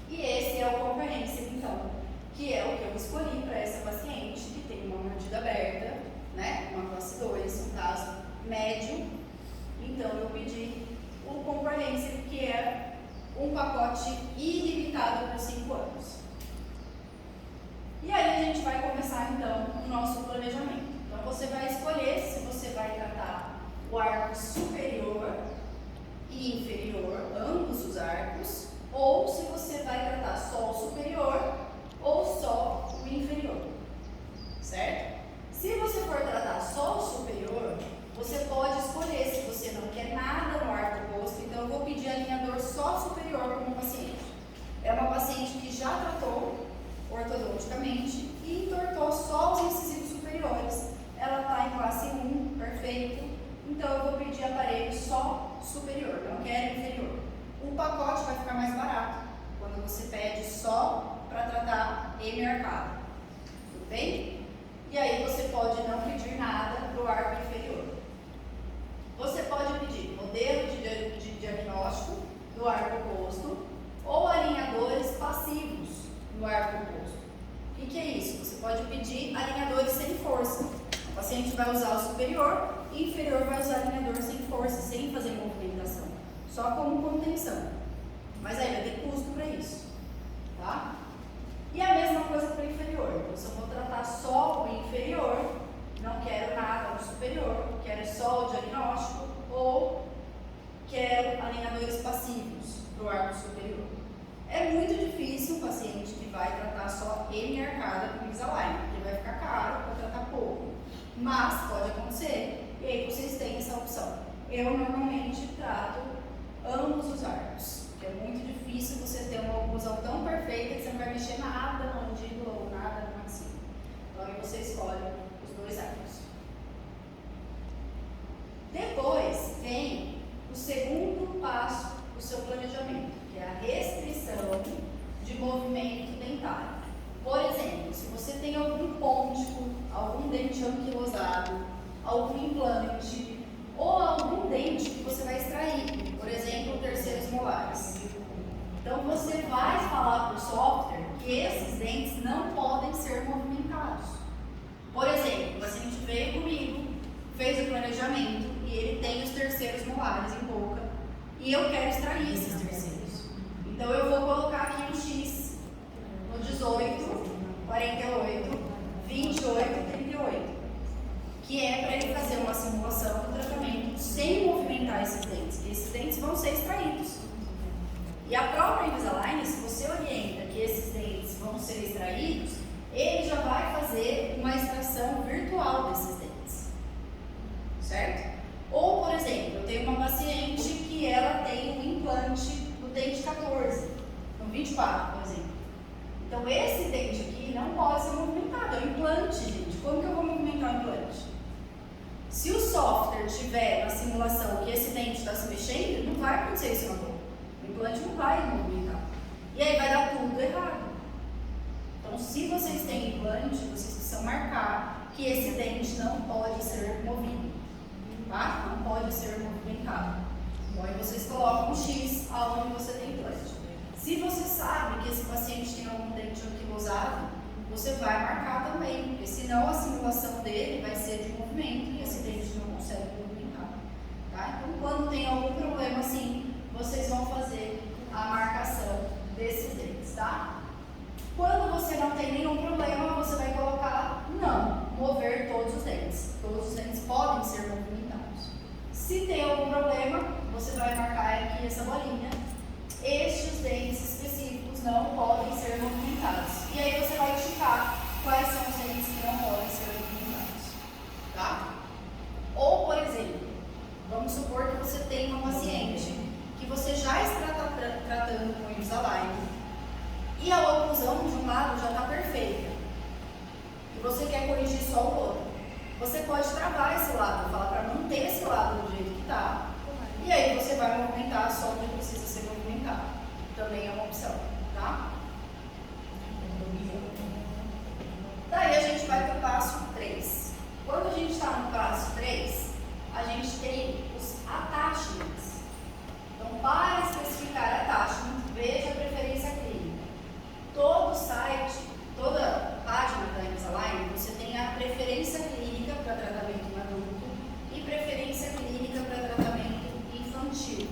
E esse é o Comprehensive, então, que é o que eu escolhi para essa paciente que tem uma mordida aberta, né? Uma classe 2, um caso médio. Então eu pedi o Comprehensive, que é um pacote ilimitado por 5 anos. E aí a gente vai começar então o nosso planejamento. Então você vai escolher se você vai tratar o arco superior e inferior, ambos os arcos, ou se você vai tratar só o superior ou só o inferior, certo? Se você for tratar só o superior, você pode escolher se você não quer nada no arco oposto, então eu vou pedir alinhador só superior para uma paciente. É uma paciente que já tratou ortodonticamente e entortou só os incisivos superiores. Ela está em classe 1, perfeito. Então eu vou pedir aparelho só superior, não quero inferior. O pacote vai ficar mais barato quando você pede só para tratar hemiarcado. Tudo bem? E aí você pode não pedir nada para o arco inferior. Você pode pedir modelo de diagnóstico do arco oposto ou alinhadores passivos no arco oposto. O que é isso? Você pode pedir alinhadores sem força. O paciente vai usar o superior e o inferior vai usar alinhador sem força, sem fazer movimentação, só como contenção. Mas aí vai ter custo para isso, tá? E a mesma coisa para o inferior. Então, se eu vou tratar só o inferior, não quero nada no superior, quero só o diagnóstico ou quero alinhadores passivos para o arco superior. É muito difícil um paciente que vai tratar só hemiarcada com Invisalign, porque vai ficar caro para tratar pouco. Mas pode acontecer, e aí vocês têm essa opção. Eu normalmente trato ambos os arcos, porque é muito difícil você ter uma oclusão tão perfeita que você não vai mexer nada na mandíbula ou nada no maxilo. Então aí você escolhe os 2 arcos. Depois vem o segundo passo do seu planejamento, que é a restrição de movimento dentário. Por exemplo, se você tem algum pôntico, algum dente anquilosado, algum implante ou algum dente que você vai extrair, por exemplo, terceiros molares. Então você vai falar para o software que esses dentes não podem ser movimentados. Por exemplo, o paciente veio comigo, fez o planejamento e ele tem os terceiros molares em boca e eu quero extrair esses terceiros. Então eu vou colocar aqui um X no 18, 48, 28, 38, que é para ele fazer uma simulação do tratamento sem movimentar esses dentes. E esses dentes vão ser extraídos. E a própria Invisalign, se você orienta que esses dentes vão ser extraídos, ele já vai fazer uma extração virtual desses dentes, certo? Ou, por exemplo, eu tenho uma paciente que ela tem um implante no dente 14, no 24, por exemplo. Então, esse dente aqui não pode ser movimentado, é um implante, gente. Como que eu vou movimentar o implante? Se o software tiver na simulação que esse dente está se mexendo, não vai acontecer isso na boca. O implante não vai movimentar. E aí vai dar tudo errado. Então, se vocês têm implante, vocês precisam marcar que esse dente não pode ser movido, tá? Não pode ser movimentado. Então, aí vocês colocam um X aonde você tem implante. Se você sabe que esse paciente tem algum dente anquilosado, você vai marcar também, porque senão a simulação dele vai ser de movimento e esse dente não consegue movimentar, tá? Então, quando tem algum problema assim, vocês vão fazer a marcação desses dentes, tá? Quando você não tem nenhum problema, você vai colocar não, mover todos os dentes. Todos os dentes podem ser movimentados. Se tem algum problema, você vai marcar aqui essa bolinha. Estes dentes específicos não podem ser movimentados. E aí você vai indicar quais são os dentes que não você quer corrigir só o outro. Você pode travar esse lado, falar para manter esse lado do jeito que está, e aí você vai movimentar só onde precisa ser movimentado. Também é uma opção, tá? Daí a gente vai para o passo 3. Quando a gente está no passo 3, a gente tem os attachments. Então, para especificar attachment, veja a preferência clínica. Todo site, toda página da Invisalign, você tem a preferência clínica para tratamento em adulto e preferência clínica para tratamento infantil.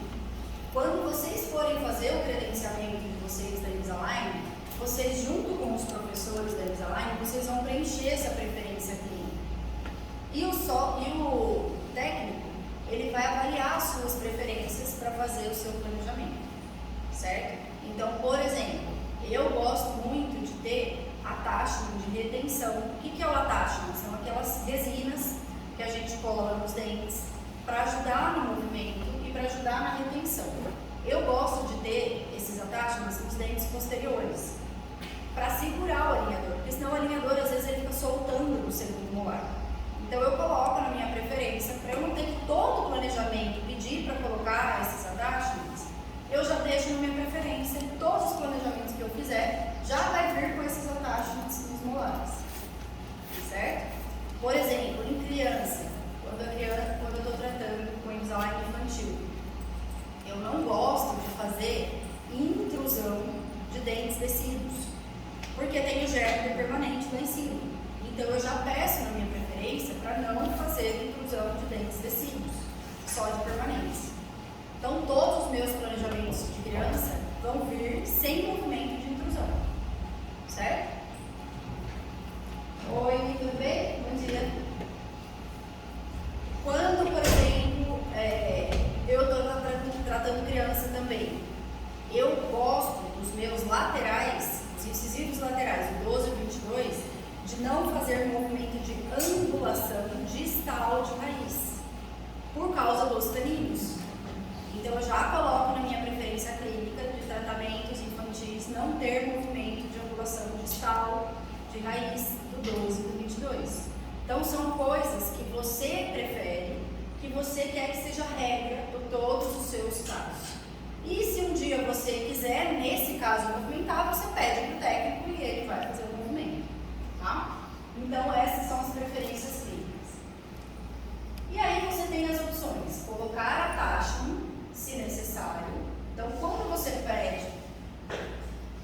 Quando vocês forem fazer o credenciamento de vocês da Invisalign, vocês, junto com os professores da Invisalign, vocês vão preencher essa preferência clínica. E o técnico, ele vai avaliar as suas preferências para fazer o seu planejamento, certo? Então, por exemplo, eu gosto muito de ter attachment de retenção. O que é o attachment? São aquelas resinas que a gente cola nos dentes para ajudar no movimento e para ajudar na retenção. Eu gosto de ter esses attachments nos dentes posteriores, para segurar o alinhador, porque senão o alinhador às vezes ele fica soltando do segundo molar. Então eu coloco na minha preferência, para eu não ter que todo o planejamento pedir para colocar esses attachments, eu já deixo na minha preferência, todos os planejamentos que eu fizer, já vai vir com esses attachments nos molares, certo? Por exemplo, em criança, quando eu estou tratando com Invisalign infantil, eu não gosto de fazer intrusão de dentes decíduos, porque tem o germe permanente lá em cima. Então eu já peço na minha preferência para não fazer intrusão de dentes decíduos, só de permanência. Então todos os meus planejamentos de criança vão vir sem movimento de intrusão, certo? Oi, tudo bem? Bom dia. Quando, por exemplo, eu estou tratando criança também, eu gosto dos meus laterais, os incisivos laterais, o 12 e o 22, de não fazer movimento de angulação distal de raiz, por causa dos caninos. Então eu já coloco na minha preferência clínica de tratamentos infantis não ter movimento de angulação distal de raiz do 12 e do 22. Então são coisas que você prefere, que você quer que seja regra para todos os seus casos. E se um dia você quiser, nesse caso, movimentar, você pede para o técnico e ele vai fazer o movimento, tá? Então essas são as preferências clínicas. E aí você tem as opções, colocar attachment, se necessário. Então quando você pede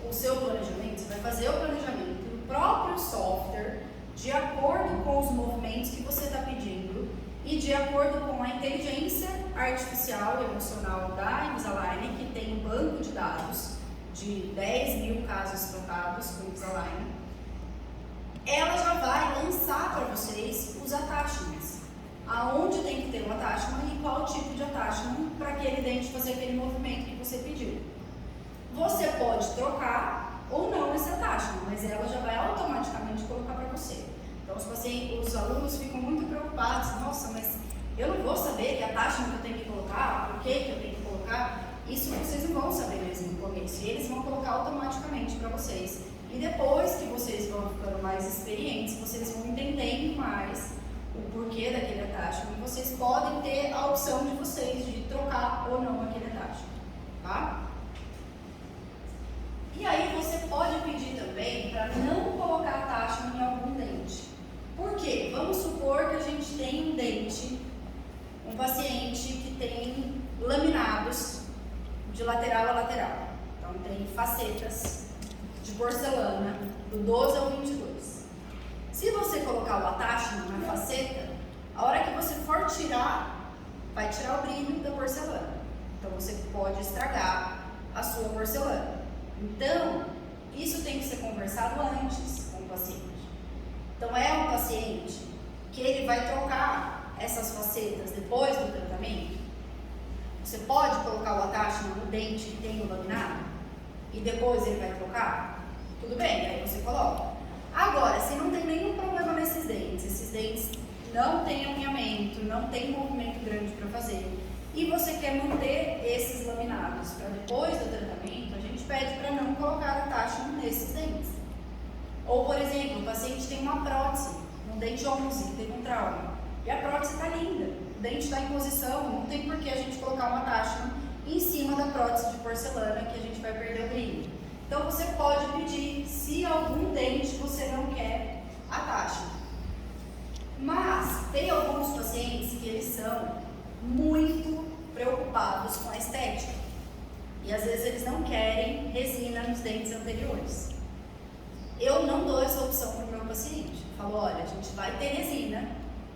o seu planejamento, você vai fazer o planejamento no próprio software, de acordo com os movimentos que você está pedindo e de acordo com a inteligência artificial e emocional da Invisalign, que tem um banco de dados de 10.000 casos tratados com Invisalign, ela já vai lançar para vocês os attachments, aonde tem que ter um attachment e qual tipo de attachment para aquele dente fazer aquele movimento que você pediu. Você pode trocar ou não esse attachment, mas ela já vai automaticamente colocar para você. Então os alunos ficam muito preocupados, nossa, mas eu não vou saber que attachment que eu tenho que colocar, por que eu tenho que colocar. Isso vocês não vão saber mesmo no começo, e eles vão colocar automaticamente para vocês. E depois que vocês vão ficando mais experientes, vocês vão entendendo mais o porquê daquele attachment, e vocês podem ter a opção de vocês de trocar ou não aquele attachment, tá? E aí você pode pedir também para não colocar attachment em algum dente. Por quê? Vamos supor que a gente tem um dente, um paciente que tem laminados de lateral a lateral. Então tem facetas de porcelana do 12 ao 22. Se você colocar o attachment na faceta, a hora que você for tirar, vai tirar o brilho da porcelana. Então você pode estragar a sua porcelana. Então, isso tem que ser conversado antes com o paciente. Então, é um paciente que ele vai trocar essas facetas depois do tratamento. Você pode colocar o attachment no dente que tem o laminado e depois ele vai trocar? Tudo bem, aí você coloca. Agora, se não tem nenhum problema nesses dentes, esses dentes não têm alinhamento, não tem movimento grande para fazer, e você quer manter esses laminados para depois do tratamento, a gente pede para não colocar attachment nesses dentes. Ou, por exemplo, o paciente tem uma prótese, um dente 11, teve um trauma, e a prótese está linda, o dente está em posição, não tem por que a gente colocar uma taxa em cima da prótese de porcelana que a gente vai perder o brilho. Então você pode pedir se algum dente você não quer a taxa. Mas tem alguns pacientes que eles são muito preocupados com a estética. E às vezes eles não querem resina nos dentes anteriores. Eu não dou essa opção para o meu paciente. Eu falo, olha, a gente vai ter resina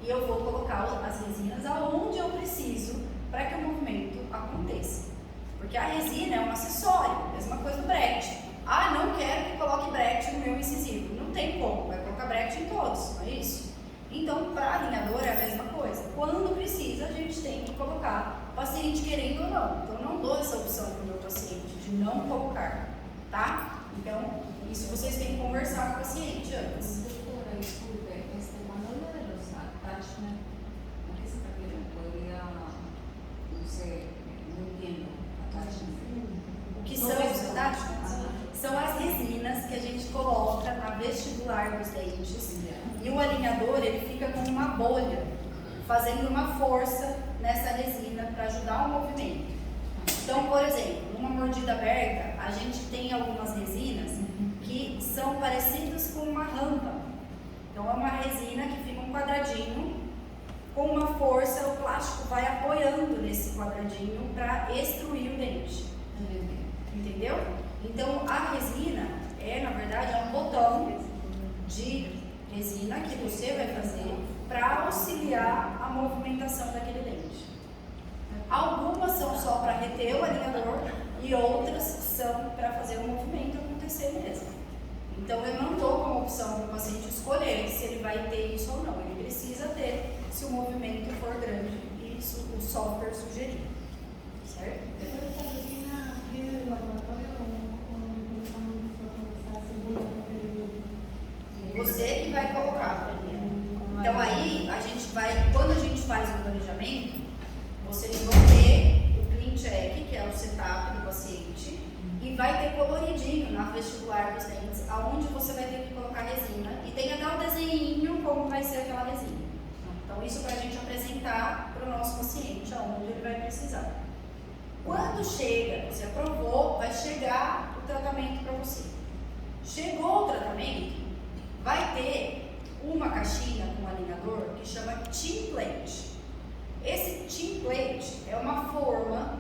e eu vou colocar as resinas aonde eu preciso para que o movimento aconteça. Porque a resina é um acessório, mesma coisa do bracket. Ah, não quero que coloque bracket no meu incisivo. Não tem como, vai colocar bracket em todos, não é isso? Então, para alinhador é a mesma coisa. Quando precisa, a gente tem que colocar, o paciente querendo ou não. Então, eu não dou essa opção para o meu paciente de não colocar, tá? Então, isso vocês têm que conversar com o paciente antes. Doctora, disculpe, cuando habla de los attachments, ¿a qué se refiere? Podría, no sé, no entiendo, attachments. O que são os attachments? São as resinas que a gente coloca na vestibular dos dentes. E o alinhador, ele fica com uma bolha, fazendo uma força nessa resina para ajudar o movimento. Então, por exemplo, numa mordida aberta, a gente tem algumas resinas que são parecidas com uma rampa. Então, é uma resina que fica um quadradinho, com uma força, o plástico vai apoiando nesse quadradinho para extruir o dente. Entendeu? Então, a resina na verdade, é um botão de resina que você vai fazer para auxiliar a movimentação daquele dente. Algumas são só para reter o alinhador e outras são para fazer o movimento acontecer mesmo. Então, eu não dou como opção para o paciente escolher se ele vai ter isso ou não. Ele precisa ter se o movimento for grande e isso o software sugerir. Certo? Você que vai colocar. Então aí, quando a gente faz o planejamento, vocês vão ter o clean check, que é o setup do paciente, e vai ter coloridinho na vestibular dos dentes, aonde você vai ter que colocar resina, e tem até o desenho como vai ser aquela resina. Então isso para a gente apresentar para o nosso paciente, aonde ele vai precisar. Quando chega, você aprovou, vai chegar o tratamento para você. Chegou o tratamento, vai ter uma caixinha com alinhador que chama template. Esse template é uma forma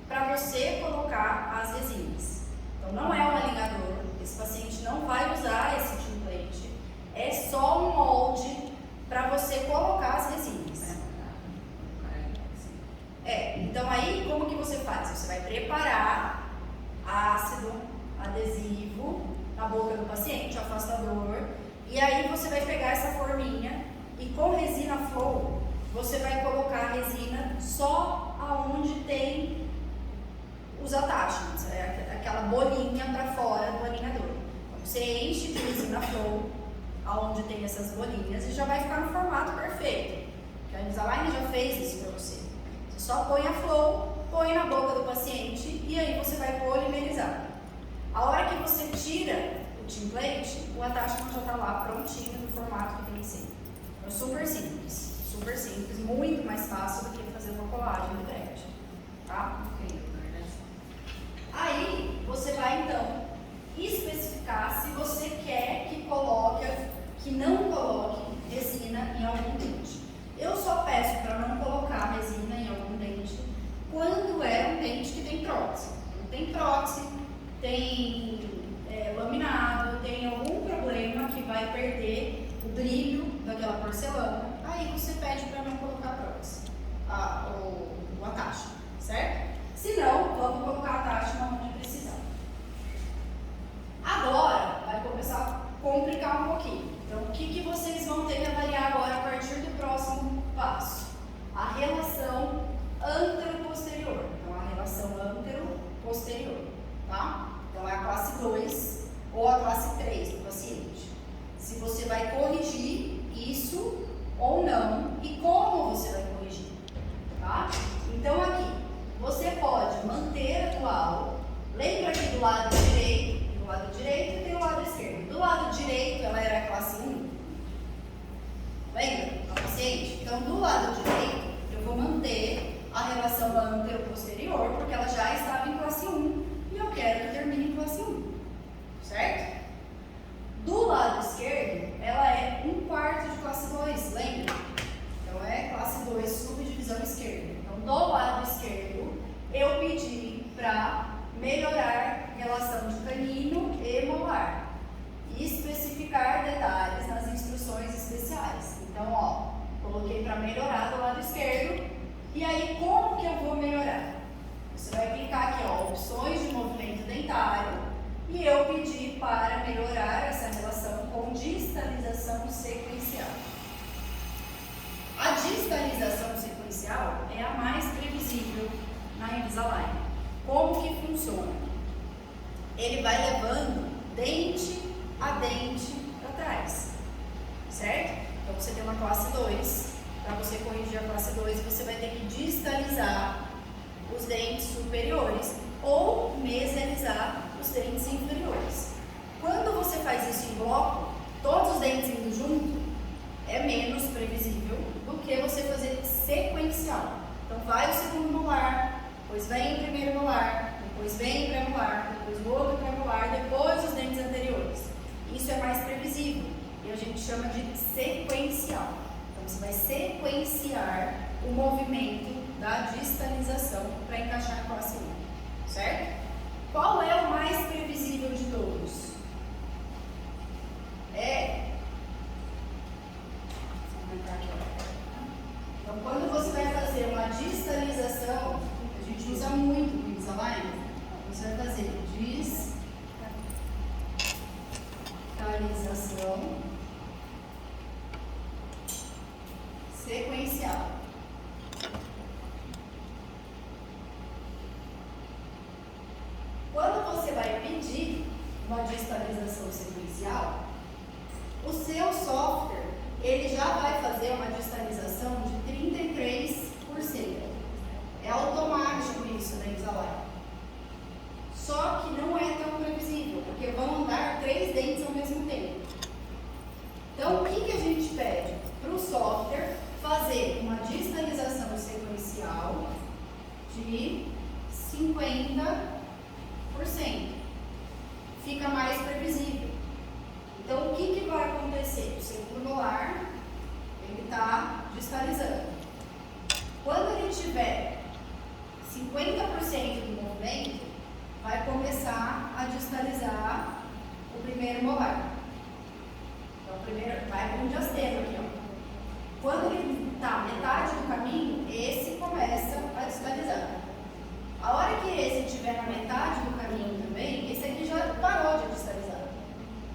para você colocar as resinas. Então não é um alinhador, esse paciente não vai usar esse template, é só um molde para você colocar as resinas. Então aí como que você faz? Você vai preparar ácido adesivo na boca do paciente, afastador, e aí você vai pegar essa forminha e com resina flow você vai colocar a resina só aonde tem os attachments, aquela bolinha para fora do alinhador. Então, você enche de resina flow aonde tem essas bolinhas e já vai ficar no formato perfeito. A Invisalign já fez isso para você. Você só põe a flow, põe na boca do paciente e aí você vai polimerizar. A hora que você tira o template, o attachment já está lá prontinho no formato que tem que ser. É super simples, muito mais fácil do que fazer uma colagem do bracket, tá? Aí você vai então especificar se você quer que não coloque resina em algum dente. Eu só peço para não colocar resina em algum dente quando é um dente que tem prótese. Não tem prótese, tem laminado, tem algum problema que vai perder o brilho daquela porcelana, aí você pede para não colocar prótese, o attachment, certo? Se não, vamos colocar a attachment onde precisar. Agora, vai começar a complicar um pouquinho. Então, o que vocês vão ter que avaliar agora a partir do próximo passo? A relação antero-posterior. Então, a relação antero-posterior, tá? Então, é a classe 2 ou a classe 3 do paciente. Se você vai corrigir isso ou não e como você vai corrigir, tá? Então, aqui, você pode manter atual. Lembra que do lado direito tem o lado esquerdo. Do lado direito Então, do lado direito, eu vou manter a relação antero-posterior, porque ela já estava em classe 1 e eu quero que termine em classe 1, certo? Do lado esquerdo, ela é 1/4 de classe 2, lembra? Então, é classe 2, subdivisão esquerda. Então, do lado esquerdo, eu pedi para melhorar relação de canino e molar e especificar detalhes nas instruções especiais. Então, ó, coloquei para melhorar do lado esquerdo. E aí, como que eu vou melhorar? Você vai clicar aqui, ó, opções de movimento dentário, e eu pedi para melhorar essa relação com distalização sequencial. A distalização sequencial é a mais previsível na Invisalign. Como que funciona? Ele vai levando dente a dente para trás, certo? Então você tem uma classe 2, para você corrigir a classe 2, você vai ter que distalizar os dentes superiores ou mesializar os dentes inferiores. Quando você faz isso em bloco, todos os dentes indo junto, é menos previsível do que você fazer sequencial. Então vai o segundo molar, depois vem o primeiro molar, depois vem o pré-molar, depois o outro pré-molar, depois os dentes anteriores. Isso é mais previsível e a gente chama de sequencial. Então você vai sequenciar o movimento da distalização para encaixar na classe 1, certo? Qual é o mais previsível de todos? Então, quando você vai fazer uma distalização, a gente usa muito no Invisalign, você vai fazer distalização sequencial. Quando você vai pedir uma distalização sequencial, o seu software ele já vai fazer uma distalização de 33%. É automático isso na Invisalign. Só que não é tão previsível, porque vão andar 3 dentes ao mesmo tempo. Então, o que a gente pede? Para o software fazer uma distalização sequencial de 50%. Fica mais previsível. Então, o que vai acontecer? O segundo molar, ele está distalizando. Quando ele tiver 50% do movimento, vai começar a distalizar o primeiro molar. Então, o primeiro vai com um diastema aqui, ó. Quando ele está metade do caminho, esse começa a distalizar. A hora que esse estiver na metade do caminho também, esse aqui já parou de distalizar.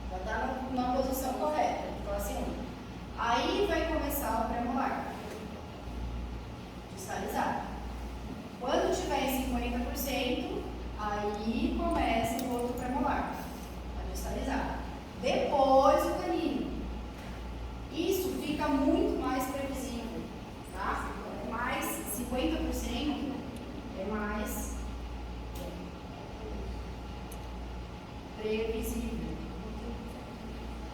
Já está na posição correta, classe 1. Aí vai começar o pré-molar. Distalizar. Quando tiver em 50%, aí começa o outro pré-molar a distalizar. Depois o canino. Isso fica muito mais previsível, tá? É mais 50%, é mais previsível.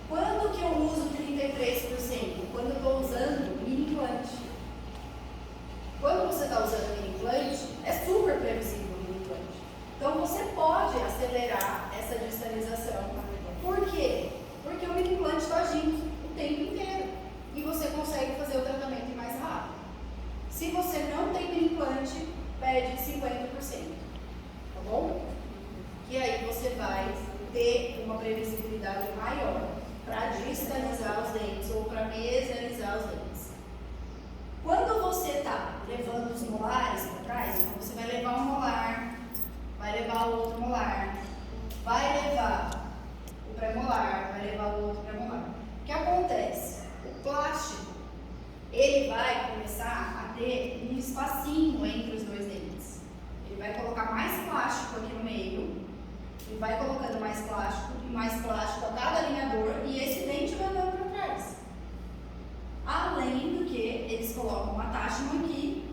Quando que eu uso 33%? Quando eu estou usando mini implante. Quando você está usando mini implante, é super previsível o mini implante. Então você pode acelerar essa distalização. Por quê? Porque o mini implante está agindo o tempo inteiro e você consegue fazer o tratamento mais rápido. Se você não tem mini implante, pede 50%, tá bom? E aí você vai ter uma previsibilidade maior para distalizar os dentes ou para mesializar os dentes. Quando você está levando os molares para trás, então você vai levar um molar, vai levar o outro molar, vai levar o pré-molar, vai levar o outro pré-molar. O que acontece? O plástico, ele vai começar a ter um espacinho entre os dois dentes. Ele vai colocar mais plástico aqui no meio, e vai colocando mais plástico a cada alinhador, e esse dente vai andando para trás. Além do que eles colocam uma táchima aqui,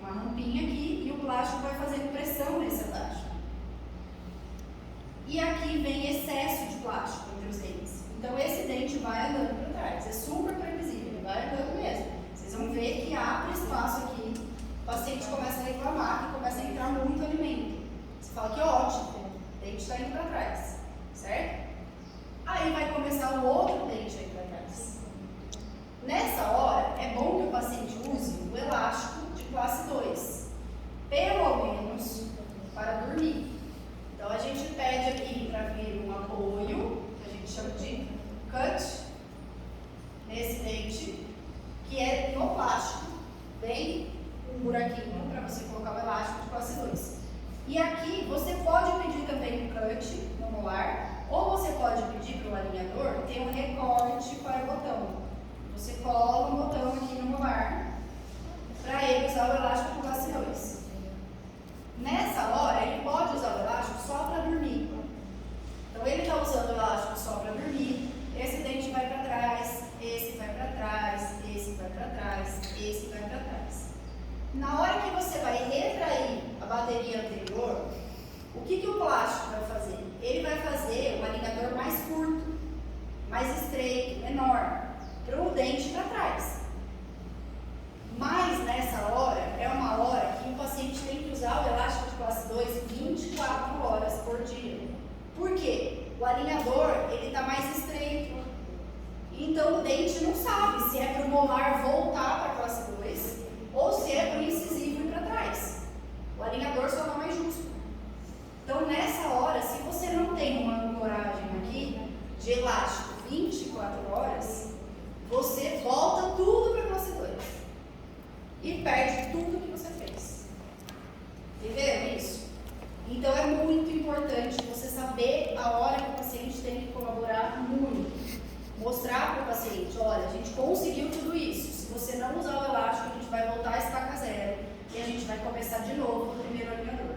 uma rampinha aqui, e o plástico vai fazendo pressão nessa táchima. E aqui vem excesso de plástico entre os dentes. Então esse dente vai andando para trás. É super previsível, ele vai andando mesmo. Vocês vão ver um outro dente aí para trás. Nessa hora, é bom que o paciente use o elástico de classe 2, pelo menos para dormir. Então, a gente pede aqui para vir um apoio, que a gente chama de cut, nesse dente, que é no plástico, bem um buraquinho para você colocar o elástico de classe 2. E aqui você pode pedir também um cut no molar, ou você pode pedir para o alinhador ter um recorte para o botão. Você cola um botão aqui no molar para ele usar o elástico de classe 2. Nessa hora, ele pode usar o elástico só para dormir. Então, ele está usando o elástico só para dormir, esse dente vai para trás, esse vai para trás, esse vai para trás, esse vai para trás. Na hora que você vai retrair a bateria anterior, o que o plástico vai fazer? Ele vai fazer um alinhador mais curto, mais estreito, menor, para o dente para trás. Mas nessa hora, é uma hora que o paciente tem que usar o elástico de classe 2 24 horas por dia. Por quê? O alinhador, ele está mais estreito. Então o dente não sabe se é para o molar voltar para a classe 2 ou se é para o incisivo ir para trás. O alinhador só está mais justo. Então nessa hora, se você não tem uma ancoragem aqui de elástico 24 horas, você volta tudo para a classe 2 e perde tudo que você fez. Entenderam isso? Então é muito importante você saber a hora que o paciente tem que colaborar muito. Mostrar para o paciente, olha, a gente conseguiu tudo isso. Se você não usar o elástico, a gente vai voltar a estaca zero e a gente vai começar de novo no primeiro alinhador.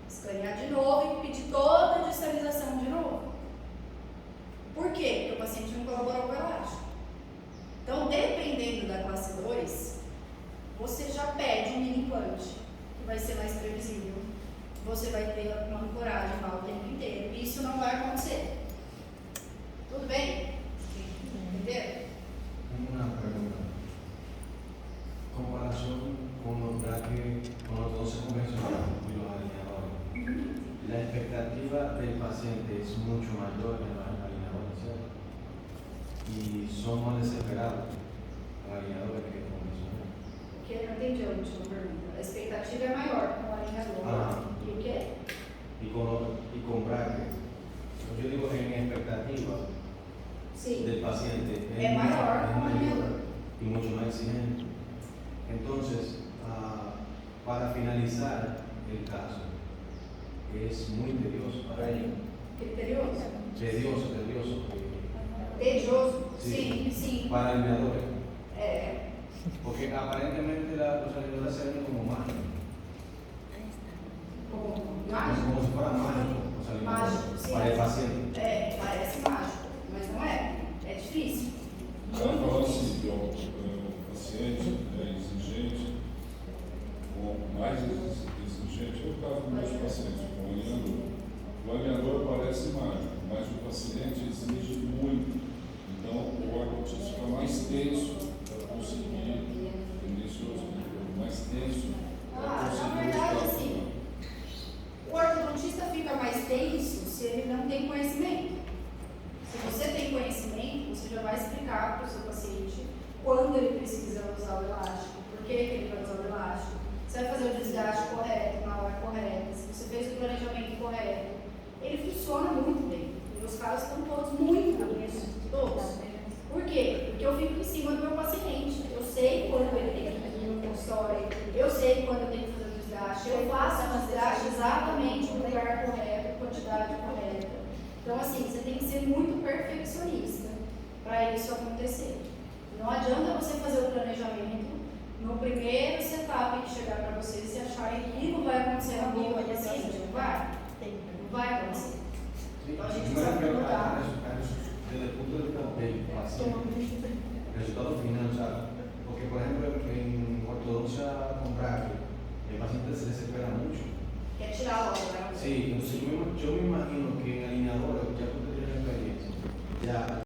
Escanear de novo e pedir toda a distalização de novo. Por quê? Porque o paciente não colaborou com o elástico. Então, dependendo da classe 2, você já pede um mini implant, que vai ser mais previsível. Você vai ter uma ancoragem lá o tempo inteiro. E isso não vai acontecer. Tudo bem? Entenderam? Una pregunta. Comparación con los brackets, con los 12 convencionales y los alineadores. La expectativa del paciente es mucho mayor en los alineadores, ¿cierto? Y son más desesperados los alineadores que convencionales. Porque eu não entendi a última pergunta. A expectativa é maior com o alinhador. E o quê? Y con brackets. Yo digo en expectativa Sim. del paciente É maior com o alinhador. y mucho más exigente. Entonces, para finalizar el caso, es muy tedioso para ellos. Criterioso? Tedioso. Tedioso? Sí. Sim. Para alineadores. É. Porque aparentemente los alineadores se ven como mágicos. Como mágico? Como si fueran mágicos los alineadores. Mágico, sim. Para el paciente. É, parece mágico, mas não é. É difícil. Ela falou assim, que o paciente é exigente, ou mais exigente é o caso dos meus pacientes, com o alinhador. O alinhador parece mágico, mas o paciente exige muito. Então, o ortopedista fica mais tenso para conseguir, mais tenso para conseguir Na verdade, assim, o ortodontista fica mais tenso se ele não tem conhecimento. Se você tem conhecimento, você já vai explicar para o seu paciente quando ele precisa usar o elástico, por que ele vai usar o elástico, você vai fazer o desgaste correto, na hora correta, se você fez o planejamento correto. Ele funciona muito bem. E os caras estão todos muito bonitos, todos. Por quê? Porque eu fico em cima do meu paciente. Eu sei quando ele tem que ir no consultório, eu sei quando eu tenho que fazer o desgaste, eu faço o desgaste exatamente no lugar correto, quantidade correta. Então, assim, você tem que ser muito perfeccionista para isso acontecer. Não adianta você fazer o planejamento no primeiro setup que chegar para você e se achar que não vai acontecer na boa do paciente. Não vai? Não vai acontecer. Então, a gente precisa mudar. Desde el punto de vista del paciente, el resultado final, o sea, porque por ejemplo en ortodoncia con brackets, el paciente se desespera mucho. Quer tirar logo, né? Sí, entonces yo